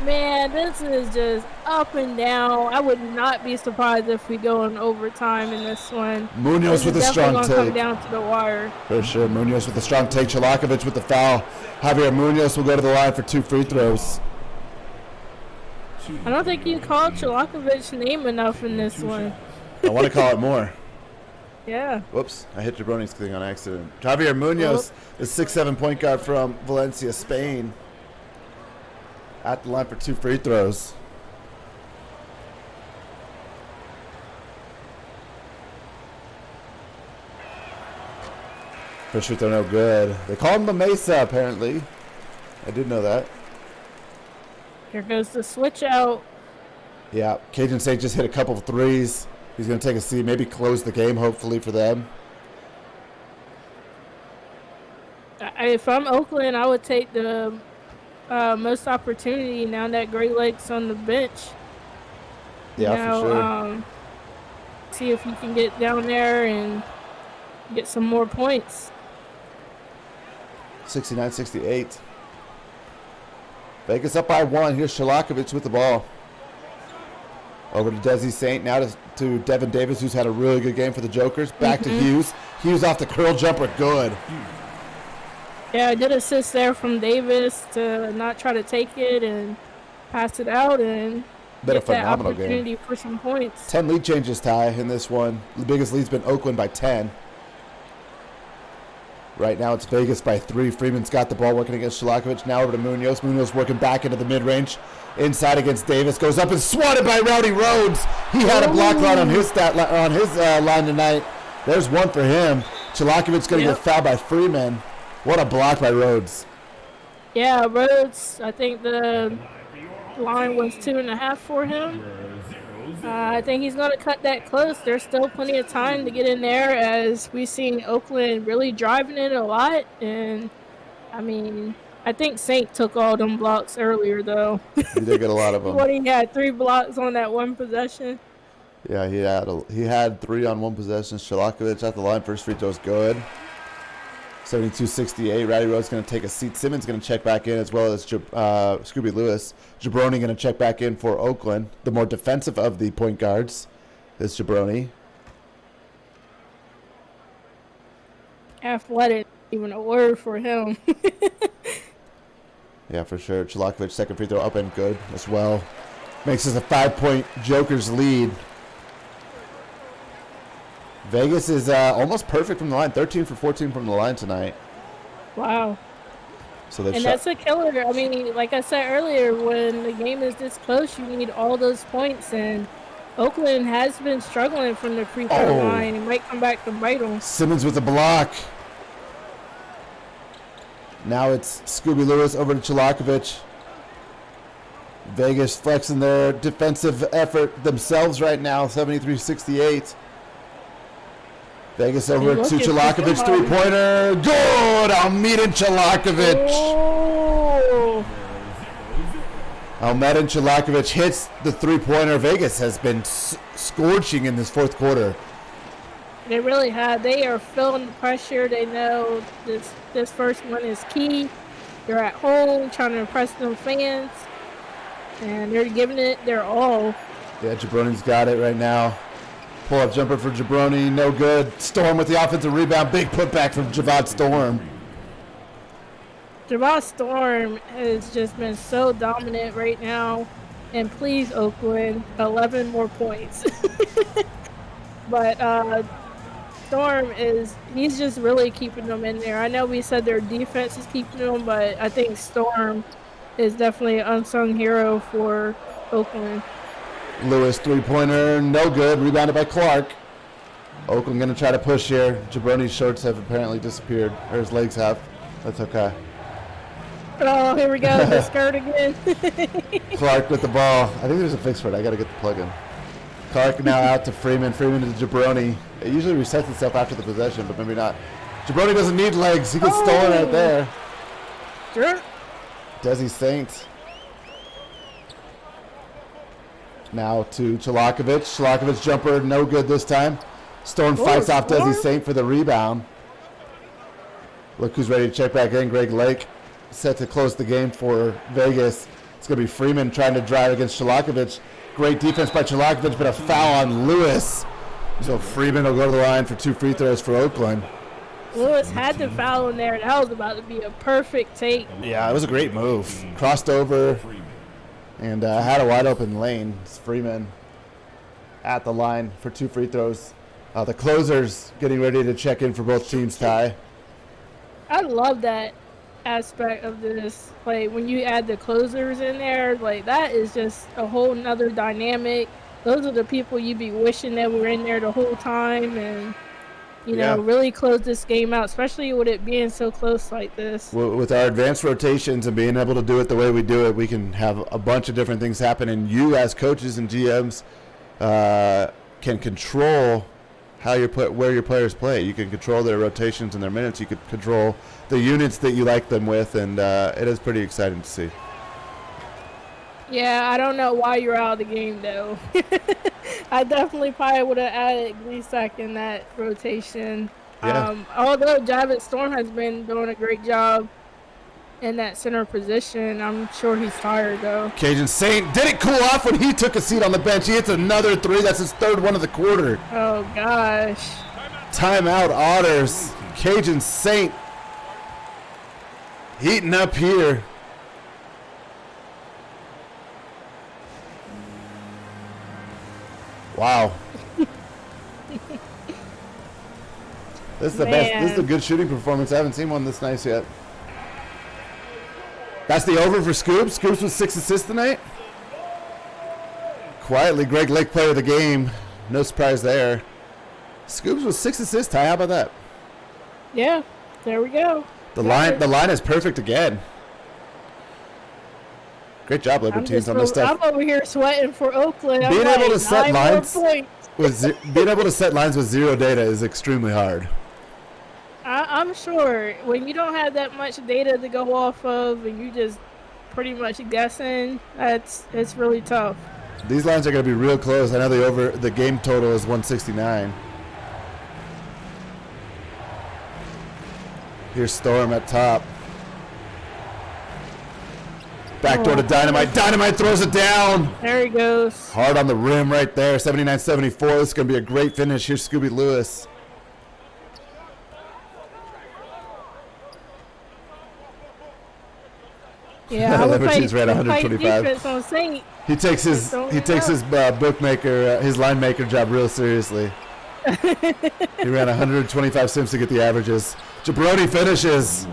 Man, this is just up and down. I would not be surprised if we go in overtime in this one. Munoz with a strong take. Come down to the wire. For sure. Munoz with a strong take. Chalakovich with the foul. Javier Munoz will go to the line for 2 free throws. I don't think you called Chalakovich's name enough in this one. I want to call it more. Yeah. Whoops. I hit Jabroni's thing on accident. Javier Munoz is 6'7" point guard from Valencia, Spain. At the line for 2 free throws. First free throw no good. They call him the Mesa, apparently. I did know that. Here goes the switch out. Yeah, Cajun State just hit a couple of threes. He's going to take a seat, maybe close the game, hopefully, for them. If I'm Oakland, I would take the most opportunity now that Great Lake's on the bench. Yeah, for sure. See if you can get down there and get some more points. 69-68. Vegas up by 1. Here's Chalakovich with the ball. Over to Desi Saint. Now to Devin Davis, who's had a really good game for the Jokers. Back to Hughes. Hughes off the curl jumper. Good. Yeah, good assist there from Davis to not try to take it and pass it out and get that opportunity for some points. 10 lead changes, Ty, in this one. The biggest lead's been Oakland by 10. Right now it's Vegas by 3. Freeman's got the ball working against Chalakovich. Now over to Munoz. Munoz working back into the mid-range. Inside against Davis. Goes up and swatted by Rowdy Rhodes. He had a block line on his line tonight. There's one for him. Chalakovich's going to get fouled by Freeman. What a block by Rhodes. Yeah, Rhodes, I think the line was 2.5 for him. I think he's going to cut that close. There's still plenty of time to get in there as we've seen Oakland really driving it a lot. And, I mean, I think Saint took all them blocks earlier, though. He did get a lot of them. What, he had 3 blocks on that one possession? Yeah, he had 3 on one possession. Chalakovich at the line. First free throw is good. 72-68. Rowdy Rhodes going to take a seat. Simmons going to check back in, as well as Scooby Lewis. Jabroni going to check back in for Oakland. The more defensive of the point guards is Jabroni. Athletic, even a word for him. Yeah, for sure. Chalakovich, second free throw up and good as well. Makes us a 5-point Jokers lead. Vegas is almost perfect from the line. 13 for 14 from the line tonight. Wow. So and that's a killer. I mean, like I said earlier, when the game is this close, you need all those points. And Oakland has been struggling from the free throw line. It might come back to bite them. Simmons with the block. Now it's Scooby Lewis over to Chalakovich. Vegas flexing their defensive effort themselves right now, 73-68. Vegas over to Chalakovich, 3-pointer. Good! Almedin Chalakovich. Oh. Almedin Chalakovich hits the 3-pointer. Vegas has been scorching in this fourth quarter. They really have. They are feeling the pressure. They know this first one is key. They're at home trying to impress them fans. And they're giving it their all. Yeah, Jabroni's got it right now. Pull-up jumper for Jabroni, no good. Storm with the offensive rebound. Big putback from Javad Storm. Javad Storm has just been so dominant right now. And please, Oakland, 11 more points. But Storm he's just really keeping them in there. I know we said their defense is keeping them, but I think Storm is definitely an unsung hero for Oakland. Lewis, 3-pointer, no good. Rebounded by Clark. Oakland going to try to push here. Jabroni's shorts have apparently disappeared, or his legs have. That's okay. Oh, here we go. The skirt again. Clark with the ball. I think there's a fix for it. I got to get the plug in. Clark now out to Freeman. Freeman to Jabroni. It usually resets itself after the possession, but maybe not. Jabroni doesn't need legs. He gets stolen right there. Sure. Desi Saint. Now to Chalakovich. Chalakovich jumper, no good this time. Storm fights off Desi Saint for the rebound. Look who's ready to check back in. Greg Lake set to close the game for Vegas. It's going to be Freeman trying to drive against Chalakovich. Great defense by Chalakovich, but a foul on Lewis. So Freeman will go to the line for 2 free throws for Oakland. Lewis had the foul in there. That was about to be a perfect take. Yeah, it was a great move. Crossed over and had a wide open lane. It's Freeman at the line for 2 free throws. The closers getting ready to check in for both teams, Ty. I love that aspect of this. Like, when you add the closers in there, like, that is just a whole nother dynamic. Those are the people you be wishing that were in there the whole time and, you know, really close this game out, especially with it being so close like this. With our advanced rotations and being able to do it the way we do it, we can have a bunch of different things happen. And you, as coaches and GMs, can control where your players play. You can control their rotations and their minutes. You can control the units that you like them with, and it is pretty exciting to see. Yeah, I don't know why you're out of the game, though. I definitely probably would have added Gleasack in that rotation. Yeah. Although Javits Storm has been doing a great job in that center position, I'm sure he's tired, though. Cajun Saint didn't cool off when he took a seat on the bench. He hits another 3. That's his 3rd one of the quarter. Oh, gosh. Timeout, Otters. Cajun Saint heating up here. Wow. This is the best. This is a good shooting performance. I haven't seen one this nice yet. That's the over for Scoops. Scoops with 6 assists tonight. Quietly, Greg Lake player of the game. No surprise there. Scoops with 6 assists. Ty, how about that? Yeah, there we go. The line is perfect again. Great job, Libertines, on this stuff. I'm over here sweating for Oakland. Being able to set lines with 0 data is extremely hard. I'm sure when you don't have that much data to go off of and you just pretty much guessing, it's really tough. These lines are going to be real close. I know the game total is 169. Here's Storm at top. Backdoor to Dynamite. Dynamite throws it down. There he goes. Hard on the rim right there. 79-74. This is going to be a great finish. Here's Scooby Lewis. Yeah, Libertines ran 125. Defense on Saint. He takes his bookmaker, his line maker job real seriously. He ran 125 sims to get the averages. Jabroni finishes.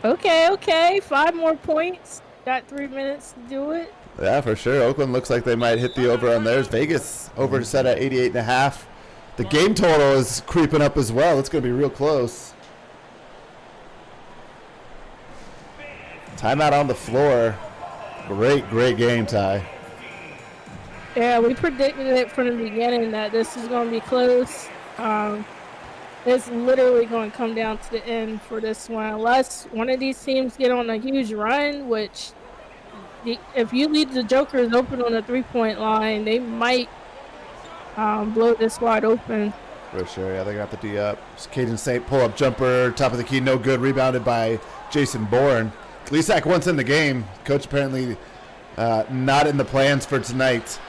Okay. 5 more points. Got 3 minutes to do it. Yeah, for sure. Oakland looks like they might hit the over on theirs. Vegas over set at 88.5. The game total is creeping up as well. It's going to be real close. Timeout on the floor. Great game, Ty. Yeah, we predicted it from the beginning that this is going to be close. It's literally going to come down to the end for this one. Unless one of these teams get on a huge run, which if you leave the Jokers open on the 3-point line, they might blow this wide open. For sure, yeah, they got the D up. Caden Saint pull-up jumper, top of the key, no good. Rebounded by Jason Bourne. Gleasack once in the game. Coach apparently not in the plans for tonight.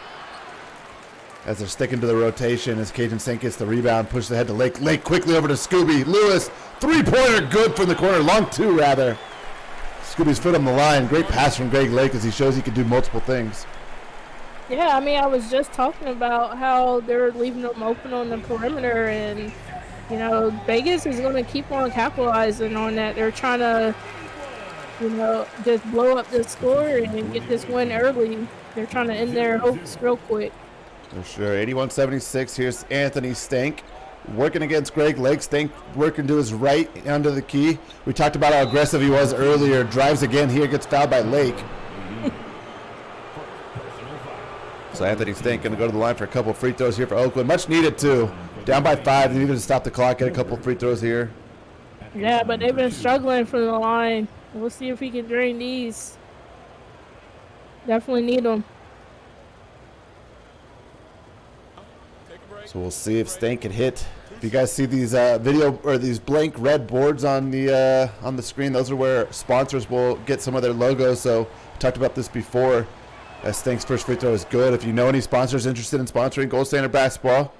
As they're sticking to the rotation as Cajun Saint gets the rebound, pushes ahead to Lake. Lake quickly over to Scooby. Lewis, 3-pointer, good from the corner. Long 2, rather. Scooby's foot on the line. Great pass from Greg Lake as he shows he can do multiple things. Yeah, I mean, I was just talking about how they're leaving them open on the perimeter, and, you know, Vegas is going to keep on capitalizing on that. They're trying to, you know, just blow up the score and get this win early. They're trying to end their hopes real quick. For sure. 81-76. Here's Anthony Stank working against Greg Lake. Stank working to his right under the key. We talked about how aggressive he was earlier. Drives again here. Gets fouled by Lake. So Anthony Stank going to go to the line for a couple free throws here for Oakland. Much needed, too. Down by 5. They needed to stop the clock. Get a couple free throws here. Yeah, but they've been struggling from the line. We'll see if he can drain these. Definitely need them. So we'll see if Stank can hit. If you guys see these video or these blank red boards on the screen, those are where sponsors will get some of their logos. So we talked about this before. Stank's first free throw is good. If you know any sponsors interested in sponsoring Gold Standard Basketball,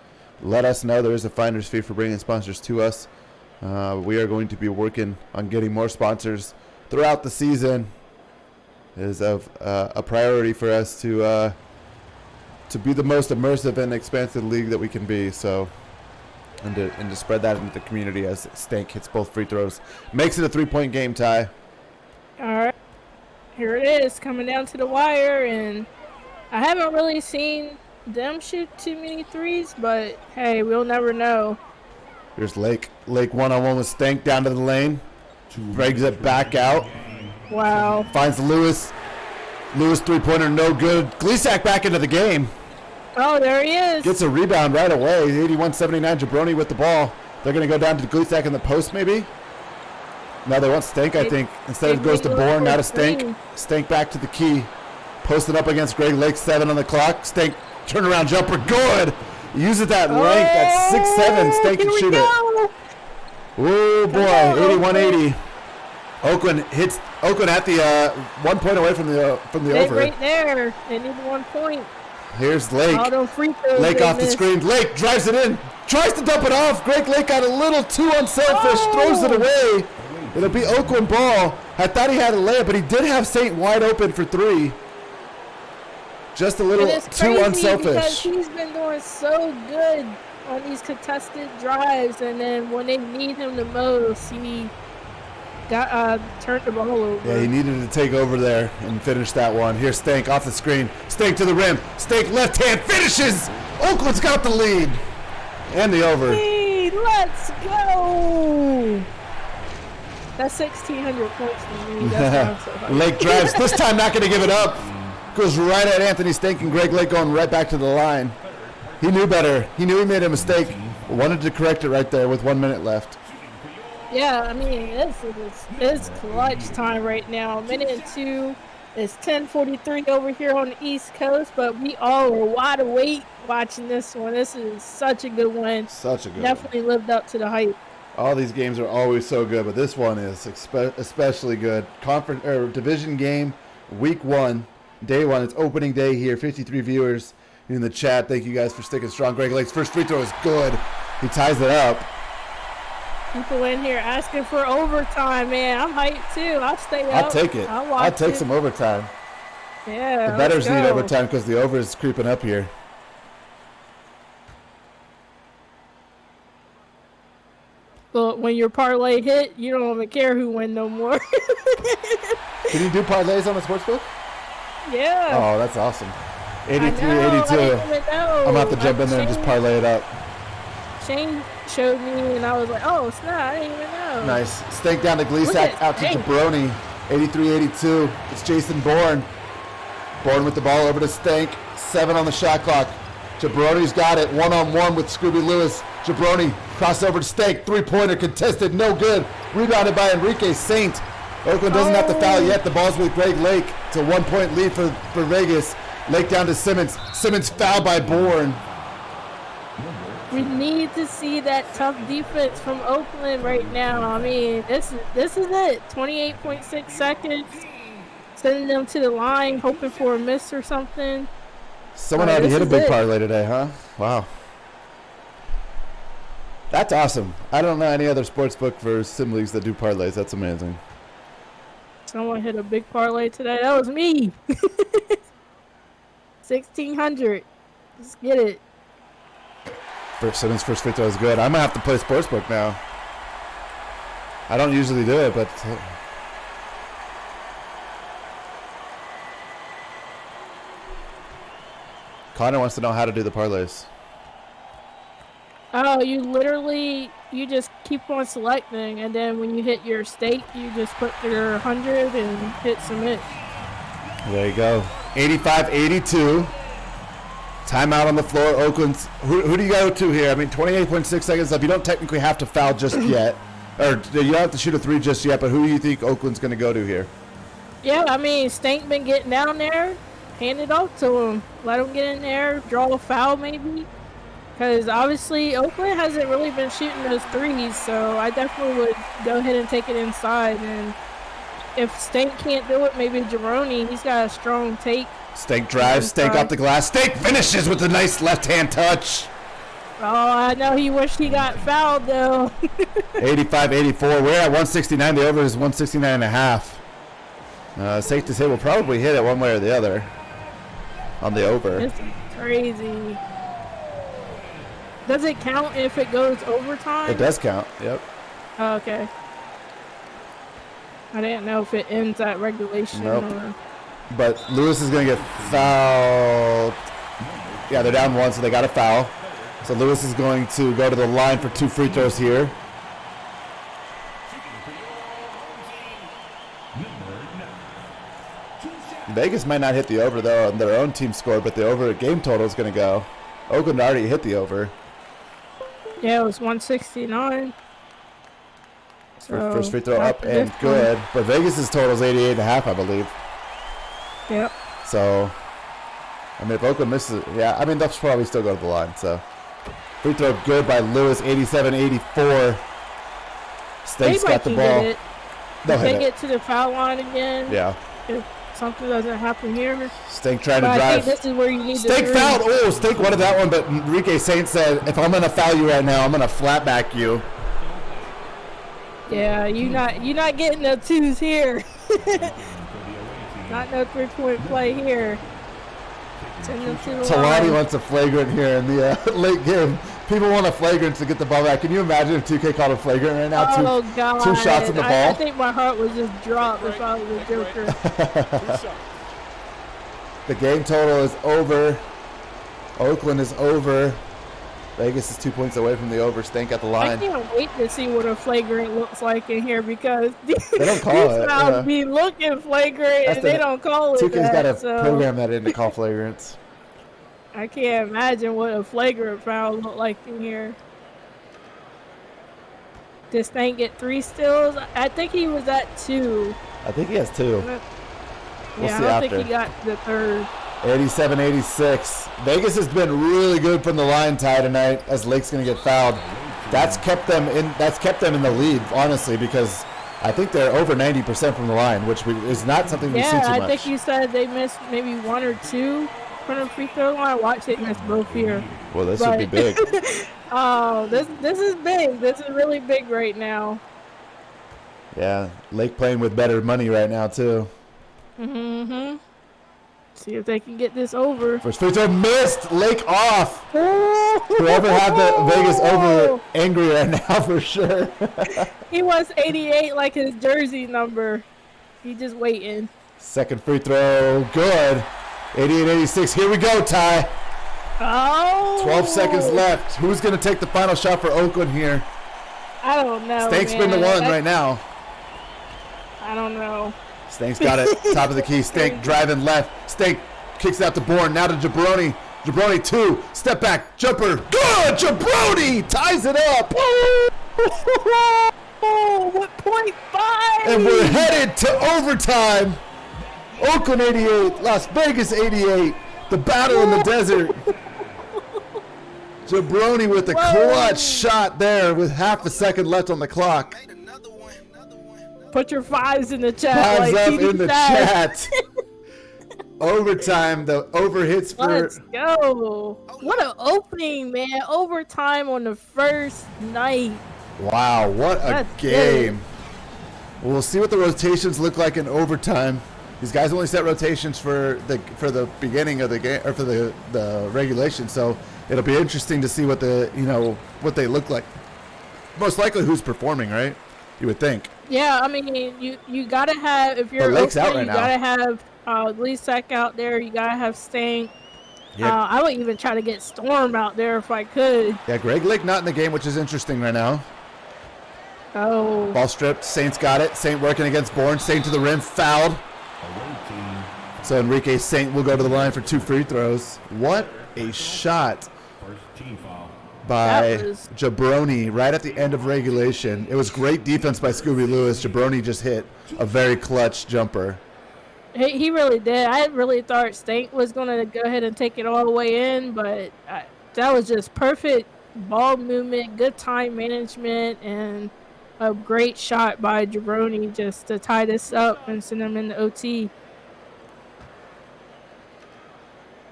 let us know. There is a finder's fee for bringing sponsors to us. We are going to be working on getting more sponsors throughout the season. It is of a priority for us to be the most immersive and expansive league that we can be. So, and to spread that into the community as Stank hits both free throws, makes it a 3-point game tie. All right, here it is coming down to the wire, and I haven't really seen them shoot too many threes, but hey, we'll never know. Here's Lake. Lake one-on-one with Stank down to the lane, drags it back out. Wow. Finds Lewis. Lewis three-pointer, no good. Gleasack back into the game. Oh, there he is. Gets a rebound right away. 81-79, Jabroni with the ball. They're going to go down to Gleasack in the post, maybe? No, they want Stank, I think. Instead it goes to Bourne, now to Stank. Stank back to the key. Posted up against Greg Lake, 7 on the clock. Stank, turnaround jumper, good. Uses that length at 6'7". Stank can shoot it. Oh, boy, 81-80. Oakland at the 1 point away from the over. Right there. They need 1 point. Here's Lake. Lake off the screen. Lake drives it in. Tries to dump it off. Greg Lake got a little too unselfish. Throws it away. It'll be Oakland ball. I thought he had a layup, but he did have Saint wide open for 3. Just a little too unselfish. Because he's been doing so good on these contested drives, and then when they need him the most, he got turned the ball over. Yeah, he needed to take over there and finish that one. Here's Stank off the screen. Stank to the rim. Stank left hand finishes. Oakland's got the lead and the over. Let's go. That's 1,600 points for me. That's Lake drives. This time not going to give it up. Goes right at Anthony Stank and Greg Lake going right back to the line. He knew better. He knew he made a mistake. Wanted to correct it right there with 1 minute left. Yeah, I mean, it's clutch time right now. 1:02. It's 10:43 over here on the East Coast, but we all are wide awake watching this one. This is such a good one. Such a good Definitely one. lived up to the hype. All these games are always so good, but this one is especially good. Conference or division game, week 1, day 1. It's opening day here. 53 viewers in the chat. Thank you guys for sticking strong. Greg Lake's first free throw is good. He ties it up. People in here asking for overtime, man. I'm hyped too. I'll stay up. I'll take it. I'll take some overtime. Yeah. The bettors need overtime because the over is creeping up here. But when your parlay hit, you don't even care who win no more. Can you do parlays on the sportsbook? Yeah. Oh, that's awesome. 83-82. I'm going to have to jump in there and just parlay it up. Shane showed me, and I was like, oh, snap, I didn't even know. Nice. Stank down to Gleasack, out to Jabroni. 83-82. It's Jason Bourne. Bourne with the ball over to Stank. 7 on the shot clock. Jabroni's got it. One-on-one with Scooby Lewis. Jabroni crossover to Stank. 3-pointer contested. No good. Rebounded by Enrique Saint. Oakland doesn't have to foul yet. The ball's with Greg Lake. It's a 1-point lead for Vegas. Lake down to Simmons. Simmons fouled by Bourne. We need to see that tough defense from Oakland right now. I mean, this is it. 28.6 seconds. Sending them to the line, hoping for a miss or something. Someone already hit a big parlay today, huh? Wow. That's awesome. I don't know any other sports book for sim leagues that do parlays. That's amazing. Someone hit a big parlay today. That was me. 1,600. Let's get it. Simmons' first free throw is good. I'm going to have to play sportsbook now. I don't usually do it, but... Connor wants to know how to do the parlays. Oh, you just keep on selecting, and then when you hit your stake, you just put your 100 and hit submit. There you go. 85-82. Timeout on the floor. Oakland's. Who do you go to here? I mean, 28.6 seconds left. You don't technically have to foul just yet. Or you don't have to shoot a 3 just yet, but who do you think Oakland's going to go to here? Yeah, I mean, Stank been getting down there. Hand it off to him. Let him get in there. Draw a foul maybe. Because obviously Oakland hasn't really been shooting those threes, so I definitely would go ahead and take it inside. And if Stank can't do it, maybe Jeroni. He's got a strong take. Stank drives, Stank off the glass. Stank finishes with a nice left-hand touch. Oh, I know he wished he got fouled, though. 85-84. We're at 169. The over is 169.5. Safe to say we'll probably hit it one way or the other on the over. This is crazy. Does it count if it goes overtime? It does count, yep. Oh, okay. I didn't know if it ends at regulation or... But Lewis is going to get fouled. Yeah, they're down one, so they got a foul. So Lewis is going to go to the line for 2 free throws here. Vegas might not hit the over, though, on their own team score, but the over game total is going to go. Oakland already hit the over. Yeah, it was 169. So First free throw up and good. But Vegas' total is 88.5, I believe. Yep. So, I mean, if Oakland misses it, yeah, I mean, they'll probably still go to the line. So, free throw good by Lewis, 87-84. State's got the ball. If they get to the foul line again, yeah. If something doesn't happen here. Stank trying to I drive. think this is where you need Stank fouled. Oh, Stank wanted that one, but Enrique Saint said, if I'm going to foul you right now, I'm going to flat back you. Yeah, you're not getting no twos here. Not no 3-point play here. Send them to the Talani line. wants a flagrant here in the late game. People want a flagrant to get the ball back. Can you imagine if 2K called a flagrant right now? Oh, God. 2 shots in the ball. I think my heart was just dropped if I was a Joker. The game total is over. Oakland is over. Vegas is 2 points away from the over. Stank at the line. I can't wait to see what a flagrant looks like in here because they don't call it. Yeah. Be looking flagrant and they don't call it. 2K's got to so program that in to call flagrants. I can't imagine what a flagrant foul look like in here. Does Stank get 3 steals? I think he was at 2. I think he has 2. Yeah, We'll see I don't after. think he got the 3rd. 87-86. Vegas has been really good from the line tie tonight as Lake's going to get fouled. That's kept them in the lead, honestly, because I think they're over 90% from the line, which is not something we see too much. Yeah, I think you said they missed maybe 1 or 2 from the free throw line. Watch it miss both here. Well, this would be big. Oh, this is big. This is really big right now. Yeah, Lake playing with better money right now, too. Mm-hmm. See if they can get this over. First free throw missed. Lake off. Whoever had the Vegas over angry right now for sure. He wants 88 like his jersey number. He just waiting. Second free throw. Good. 88-86. Here we go, Ty. Oh. 12 seconds left. Who's going to take the final shot for Oakland here? I don't know. Stank's been the one right now. I don't know. Stank's got it. Top of the key. Stank driving left. Stank kicks out to Bourne. Now to Jabroni. Jabroni 2. Step back. Jumper. Good. Jabroni ties it up. Oh, what .5? And we're headed to overtime. Oakland 88. Las Vegas 88. The battle in the desert. Jabroni with a clutch shot there with half a second left on the clock. Put your 5s in the chat. Fives like up in the chat. Overtime, the over hits for... Let's go. What an opening, man. Overtime on the first night. Wow, what a game. We'll see what the rotations look like in overtime. These guys only set rotations for the beginning of the game, or for the regulation, so it'll be interesting to see what what they look like. Most likely who's performing, right? You would think. Yeah, I mean, you gotta have, if you're Lake's out right you gotta have Lee Sec out there. You gotta have Stank. Yeah. I would even try to get Storm out there if I could. Yeah, Greg Lake not in the game, which is interesting right now. Oh. Ball stripped. Saint's got it. Saint working against Bourne. Saint to the rim. Fouled. So Enrique Saint will go to the line for 2 free throws. What a shot by Jabroni right at the end of regulation. It was great defense by Scooby Lewis. Jabroni just hit a very clutch jumper. He really did. I really thought Stank was going to go ahead and take it all the way in, but that was just perfect ball movement, good time management, and a great shot by Jabroni just to tie this up and send them into OT.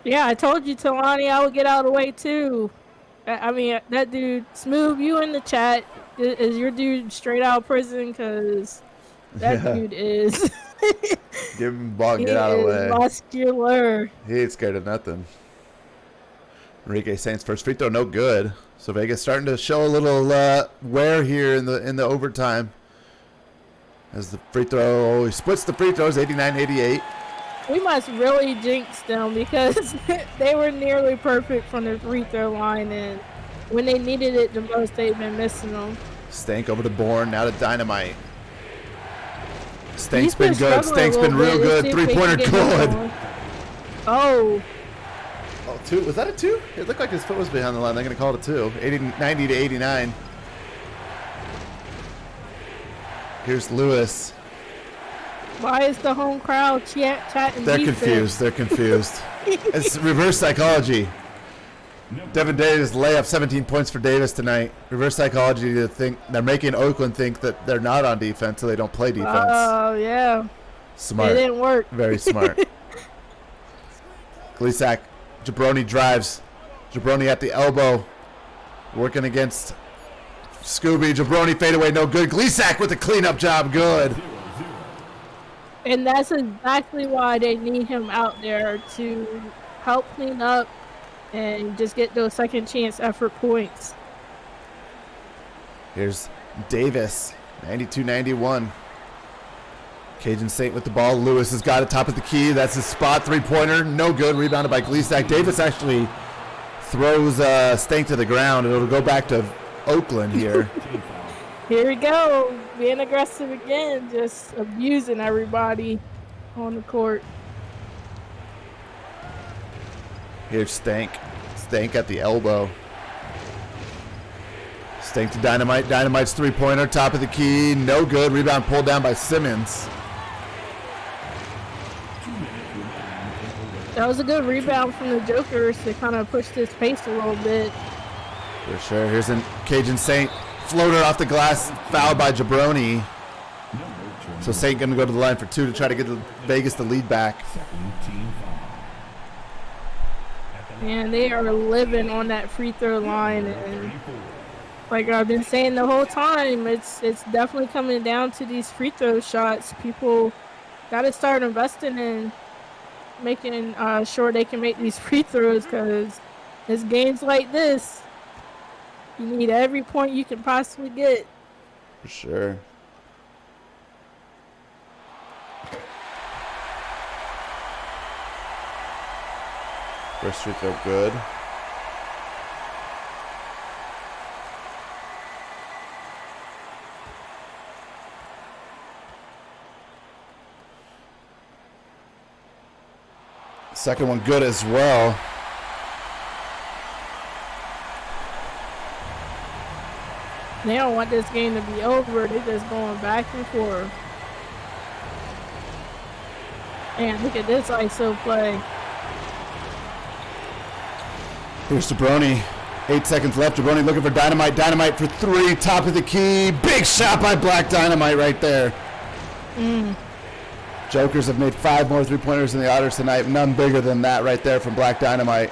Yeah, I told you, Talani, I would get out of the way too. I mean, that dude, Smooth, you in the chat. Is your dude straight out of prison? Because that dude is. Give him the ball and He get out of the is way. muscular. He ain't scared of nothing. Enrique Saints first free throw, no good. So Vegas starting to show a little wear here in the overtime. As the free throw, he splits the free throws, 89-88. We must really jinx them because they were nearly perfect from the free throw line, and when they needed it the most, they've been missing them. Stank over to Bourne, now to Dynamite. Stank's He's been good. struggling Stank's a been little real bit. good. Let's see if they Three-pointer can get him good. going. Oh, Oh, two. Was that a two? It looked like his foot was behind the line. They're going to call it a two. 90-89. Here's Lewis. why is the home crowd chatting They're defense? confused. They're confused. It's reverse psychology. Devin Davis layup 17 points for Davis tonight. Reverse psychology to think they're making Oakland think that they're not on defense, so they don't play defense. Oh, yeah. Smart. It didn't work. Very smart. Gleasack. Jabroni drives. Jabroni at the elbow. Working against Scooby. Jabroni fadeaway, no good. Gleasack with the cleanup job, good. And that's exactly why they need him out there to help clean up and just get those second chance effort points. Here's Davis, 92-91. Cajun Saint with the ball. Lewis has got it top of the key. That's his spot. Three-pointer, no good. Rebounded by Gleasack. Davis actually throws Stank to the ground, and it'll go back to Oakland here. Here we go, being aggressive again, just abusing everybody on the court. Here's Stank. Stank at the elbow. Stank to Dynamite. Dynamite's three-pointer, top of the key, no good. Rebound pulled down by Simmons. That was a good rebound from the Jokers to kind of push this pace a little bit. For sure. Here's a Cajun Saint. Floater off the glass, fouled by Jabroni. So Saint going to go to the line for two to try to get Vegas the lead back. And they are living on that free throw line, and like I've been saying the whole time, it's definitely coming down to these free throw shots. People got to start investing in making sure they can make these free throws, because it's games like this. You need every point you can possibly get. For sure. First free throw good. Second one good as well. They don't want this game to be over. They're just going back and forth. And look at this ISO play. Here's Jabroni. 8 seconds left. Jabroni looking for Dynamite. Dynamite for three. Top of the key. Big shot by Black Dynamite right there. Jokers have made 5 more three-pointers than the Otters tonight. None bigger than that right there from Black Dynamite.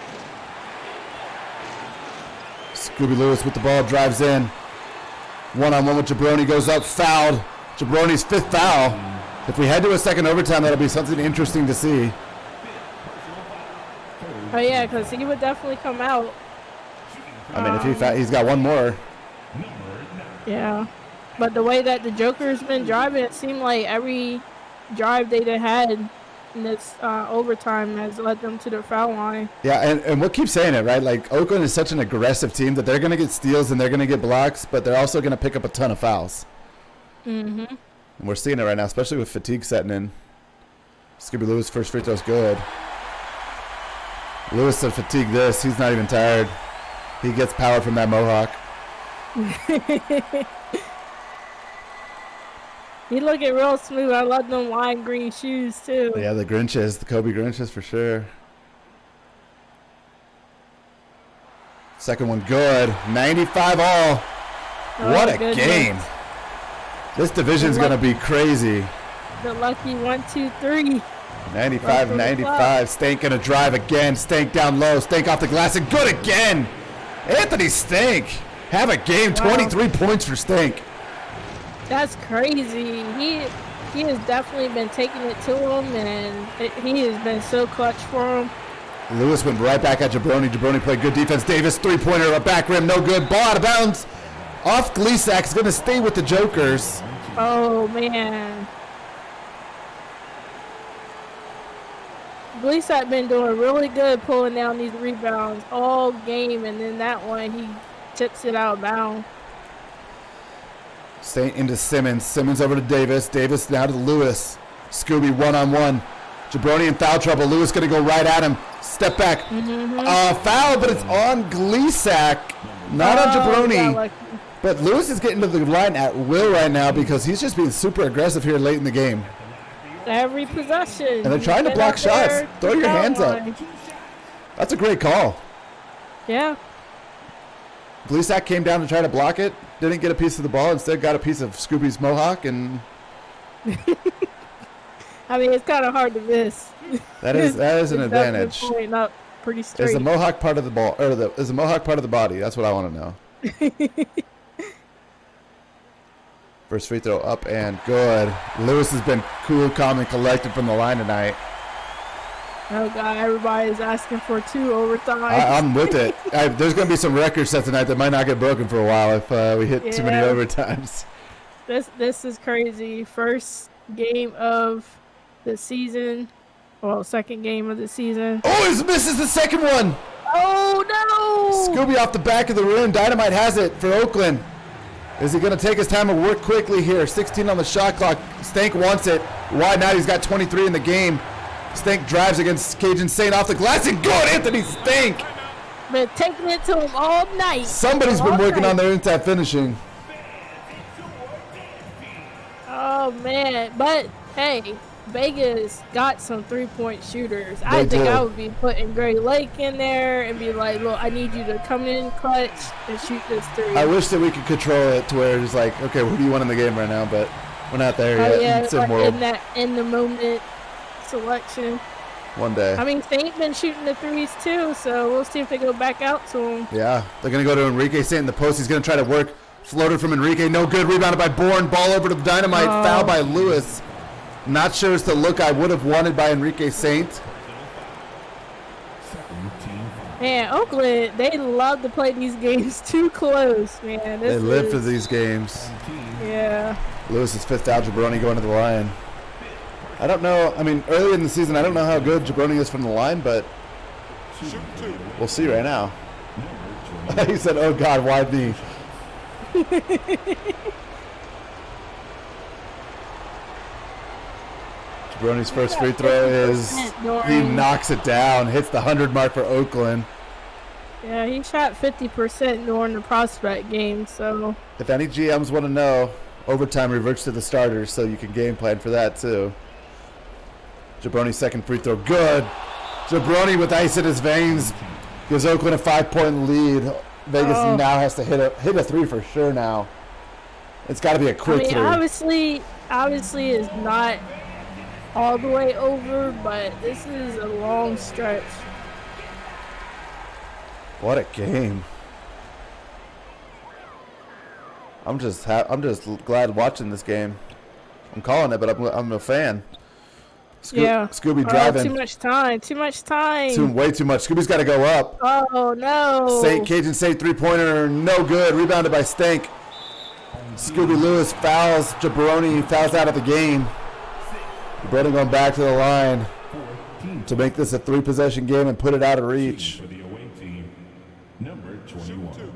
Scooby Lewis with the ball. Drives in. One-on-one with Jabroni. Goes up. Fouled. Jabroni's 5th foul. If we head to a second overtime, that'll be something interesting to see. Oh yeah, because he would definitely come out. I mean, if he's got one more. Yeah. But the way that the Joker's been driving, it seemed like every drive they had in this overtime has led them to the foul line. Yeah, and we'll keep saying it, right? Like, Oakland is such an aggressive team that they're going to get steals and they're going to get blocks, but they're also going to pick up a ton of fouls. Mm-hmm. And we're seeing it right now, especially with fatigue setting in. Scooby Lewis' first free throw's good. Lewis said fatigue this. He's not even tired. He gets power from that mohawk. He looking real smooth. I love them lime green shoes too. Yeah, the Grinches, the Kobe Grinches for sure. Second one good. 95 all. Oh, What a goodness. game. This division's going to be crazy. The lucky 1, 2, 3. 95-95. Stank going to drive again. Stank down low. Stank off the glass and good again. Anthony Stank. Have a game. Wow. 23 points for Stank. That's crazy. He has definitely been taking it to him, and he has been so clutch for him. Lewis went right back at Jabroni. Jabroni played good defense. Davis, three-pointer, a back rim, no good. Ball out of bounds. Off Gleesack is going to stay with the Jokers. Oh, man. Gleesack been doing really good pulling down these rebounds all game, and then that one, he tips it out of bounds. Stay into Simmons. Simmons over to Davis. Davis now to Lewis. Scooby one-on-one. Jabroni in foul trouble. Lewis going to go right at him. Step back. Foul, but it's on Gleesack. Not on Jabroni. But Lewis is getting to the line at will right now because he's just being super aggressive here late in the game. Every possession. And they're trying to block shots. Throw your hands up. That's a great call. Yeah. Gleesack came down to try to block it. Didn't get a piece of the ball. Instead got a piece of Scooby's mohawk. And I mean, it's kind of hard to miss. that is an advantage. Pointing up pretty straight. Is the mohawk part of the ball, or is the mohawk part of the body? That's what I want to know. First free throw up and good. Lewis has been cool, calm, and collected from the line tonight. Oh, God, everybody's asking for 2 overtime. I'm with it. There's going to be some records set tonight that might not get broken for a while if we hit too many overtimes. This is crazy. First game of the season. Well, second game of the season. Oh, he misses the second one. Oh, no. Scooby off the back of the rim. Dynamite has it for Oakland. Is he going to take his time and work quickly here? 16 on the shot clock. Stank wants it. Wide now. He's got 23 in the game. Stank drives against Cajun Saint off the glass and good. Anthony Stank. Been taking it to him all night. Somebody's been working on their inside finishing. Oh, man. But, hey, Vegas got some three-point shooters. I They think do. I would be putting Great Lake in there and be like, look, I need you to come in clutch and shoot this three. I wish that we could control it to where it's like, okay, who do you want in the game right now? But we're not there yet. Yeah, It's like immoral. in the moment selection. One day. I mean, Saint been shooting the threes too, so we'll see if they go back out to him. Yeah, they're going to go to Enrique Saint in the post. He's going to try to work. Floater from Enrique. No good. Rebounded by Bourne. Ball over to Dynamite. Oh. Foul by Lewis. Not sure it's the look I would have wanted by Enrique Saint. Man, Oakland, they love to play these games too close, man. They live for these games. Yeah. Lewis's fifth foul. Jabroni going to the line. I don't know. I mean, early in the season, I don't know how good Jabroni is from the line, but we'll see right now. He said, oh, God, why me? Jabroni's first free throw is, he knocks it down, hits the 100 mark for Oakland. Yeah, he shot 50% during the prospect game, so. If any GMs want to know, overtime reverts to the starters, so you can game plan for that too. Jabroni's second free throw, good. Jabroni with ice in his veins gives Oakland a 5-point lead. Vegas now has to hit a three for sure now. It's got to be a quick three. Obviously it's not all the way over, but this is a long stretch. What a game! I'm just glad watching this game. I'm calling it, but I'm a fan. Scooby driving. Too much time. Way too much. Scooby's got to go up. Oh no! Cajun Saint three-pointer, no good. Rebounded by Stank. Scooby Lewis fouls Jabroni, fouls out of the game. Jabroni going back to the line to make this a 3-possession game and put it out of reach. For the away team, number 21.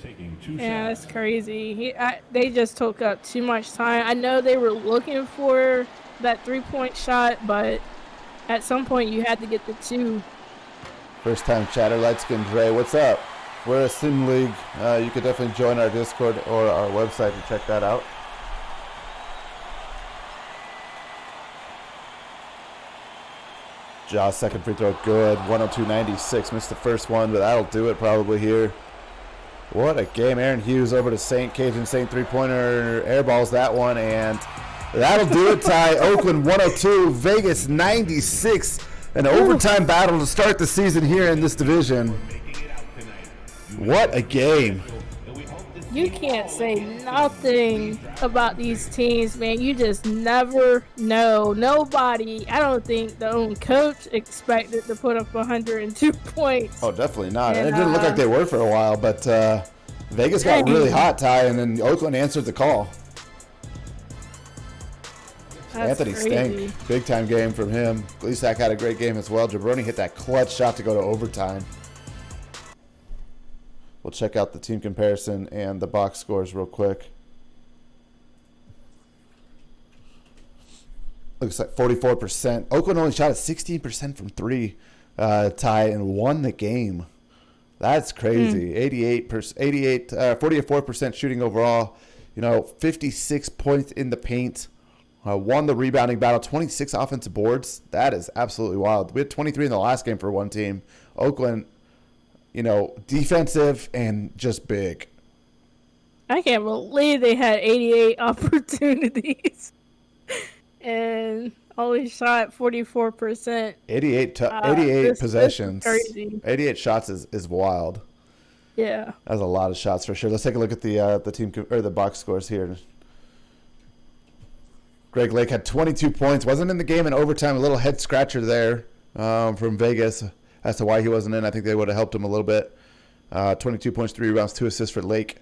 Taking 2 Yeah, shots. that's crazy. They just took up too much time. I know they were looking for that 3-point shot, but at some point you had to get the 2. First time chatter, Light Skin Dre, what's up? We're a Sim League. You could definitely join our Discord or our website to check that out. Jaw's second free throw good. 102-96. Missed the first one, but that'll do it probably here. What a game. Aaron Hughes over to St. Cajun St. three-pointer. Airballs that one, and that'll do it. Ty. Oakland 102, Vegas 96. An overtime battle to start the season here in this division. What a game. You can't say nothing about these teams, man. You just never know. Nobody, I don't think the own coach expected to put up 102 points. Oh, definitely not. And it didn't look like they were for a while, but Vegas got really hot, Ty, and then Oakland answered the call. Anthony Stank, big-time game from him. Gleasack had a great game as well. Jabroni hit that clutch shot to go to overtime. We'll check out the team comparison and the box scores real quick. Looks like 44%. Oakland only shot at 16% from three, Ty, and won the game. That's crazy. 44% shooting overall. 56 points in the paint. Won the rebounding battle. 26 offensive boards. That is absolutely wild. We had 23 in the last game for one team. Oakland, defensive and just big. I can't believe they had 88 opportunities and only shot 44%. 88 possessions. This is crazy. 88 shots is wild. Yeah. That's a lot of shots for sure. Let's take a look at the team or the box scores here. Greg Lake had 22 points. Wasn't in the game in overtime. A little head scratcher there from Vegas. As to why he wasn't in, I think they would have helped him a little bit. 22 points, 3 rebounds, 2 assists for Lake.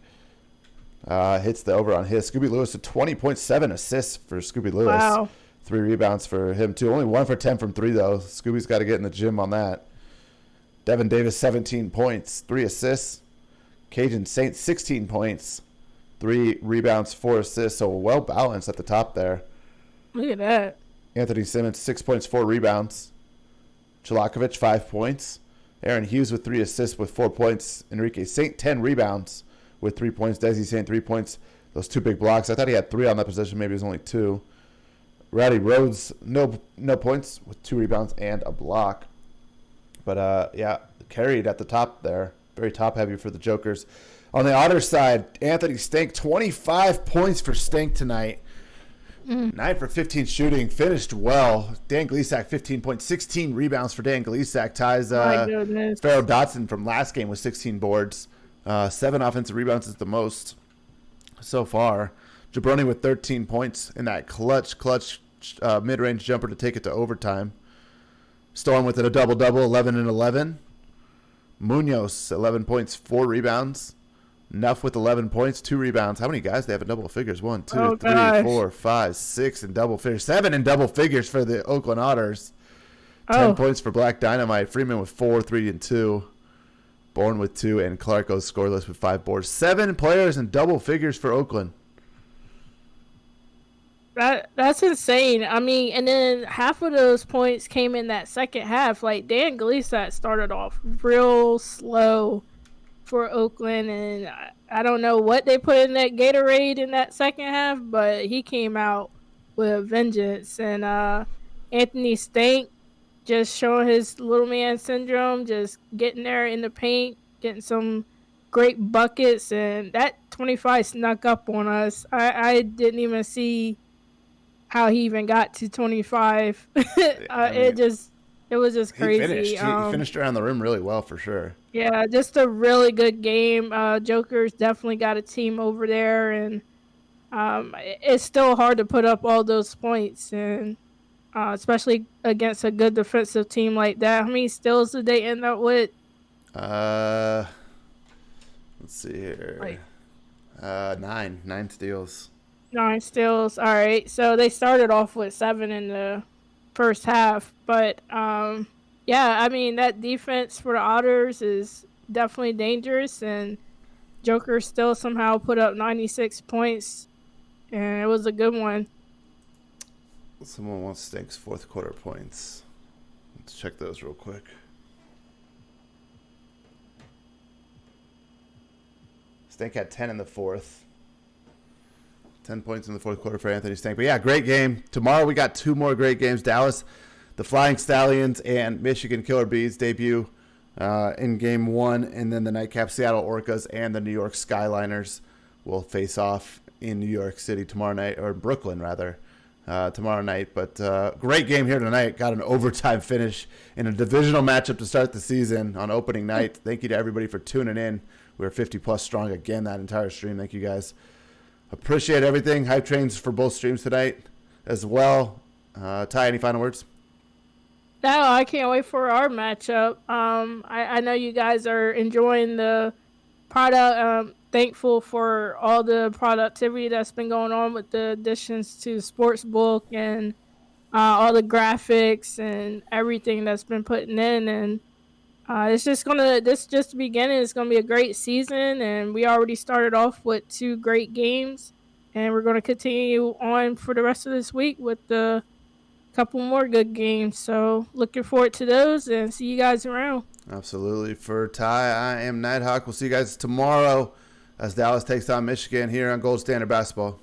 Hits the over on his. Scooby Lewis, 20.7 assists for Scooby Lewis. Wow. 3 rebounds for him, too. Only 1 for 10 from 3, though. Scooby's got to get in the gym on that. Devin Davis, 17 points, 3 assists. Cajun Saint, 16 points, 3 rebounds, 4 assists. So well balanced at the top there. Look at that. Anthony Simmons, 6 points, 4 rebounds. Chalakovich, 5 points. Aaron Hughes with 3 assists with 4 points. Enrique Saint, 10 rebounds with 3 points. Desi Saint, 3 points. Those 2 big blocks. I thought he had 3 on that possession. Maybe it was only 2. Roddy Rhodes, no points with 2 rebounds and a block. But, carried at the top there. Very top-heavy for the Jokers. On the Otters side, Anthony Stank, 25 points for Stank tonight. 9 for 15 shooting, finished well. Dan Gleasack, 15 points, 16 rebounds for Dan Gleasack. Ties Pharaoh Dotson from last game with 16 boards. 7 offensive rebounds is the most so far. Jabroni with 13 points in that clutch mid-range jumper to take it to overtime. Storm with a double-double, 11 and 11. Munoz, 11 points, 4 rebounds. Nuff with 11 points, 2 rebounds. How many guys do they have in double figures? 1, 2, 3, 4, 5, 6 in double figures. 7 in double figures for the Oakland Otters. 10 points for Black Dynamite. Freeman with 4, 3, and 2. Bourne with 2, and Clark goes scoreless with 5 boards. 7 players in double figures for Oakland. That's insane. I mean, and then half of those points came in that second half. Like, Dan Gleasack started off real slow for Oakland, and I don't know what they put in that Gatorade in that second half, but he came out with a vengeance. And Anthony Stank just showing his little man syndrome, just getting there in the paint, getting some great buckets, and that 25 snuck up on us. I didn't even see how he even got to 25. It was just crazy. He finished around the rim really well for sure. Yeah, just a really good game. Jokers definitely got a team over there, and it's still hard to put up all those points, and especially against a good defensive team like that. How many steals did they end up with? Let's see here. 9 steals. 9 steals. All right, so they started off with 7 in the first half, but I mean, that defense for the Otters is definitely dangerous, and Joker still somehow put up 96 points, and it was a good one. Someone wants Stank's fourth quarter points. Let's check those real quick. Stank had 10 in the fourth. 10 points in the fourth quarter for Anthony Stank. But yeah, great game. Tomorrow we got 2 more great games. Dallas, the Flying Stallions and Michigan Killer Bees debut in Game 1, and then the nightcap Seattle Orcas and the New York Skyliners will face off in New York City tomorrow night, or Brooklyn rather, tomorrow night. But great game here tonight. Got an overtime finish in a divisional matchup to start the season on opening night. Thank you to everybody for tuning in. We were 50-plus strong again that entire stream. Thank you guys. Appreciate everything. Hype trains for both streams tonight as well. Ty, any final words? No, I can't wait for our matchup. I know you guys are enjoying the product. Thankful for all the productivity that's been going on with the additions to Sportsbook and all the graphics and everything that's been putting in. And this just the beginning. It's gonna be a great season, and we already started off with 2 great games, and we're gonna continue on for the rest of this week with the couple more good games. So looking forward to those, and see you guys around. Absolutely. For Ty, I am Nighthawk. We'll see you guys tomorrow as Dallas takes on Michigan here on Gold Standard Basketball.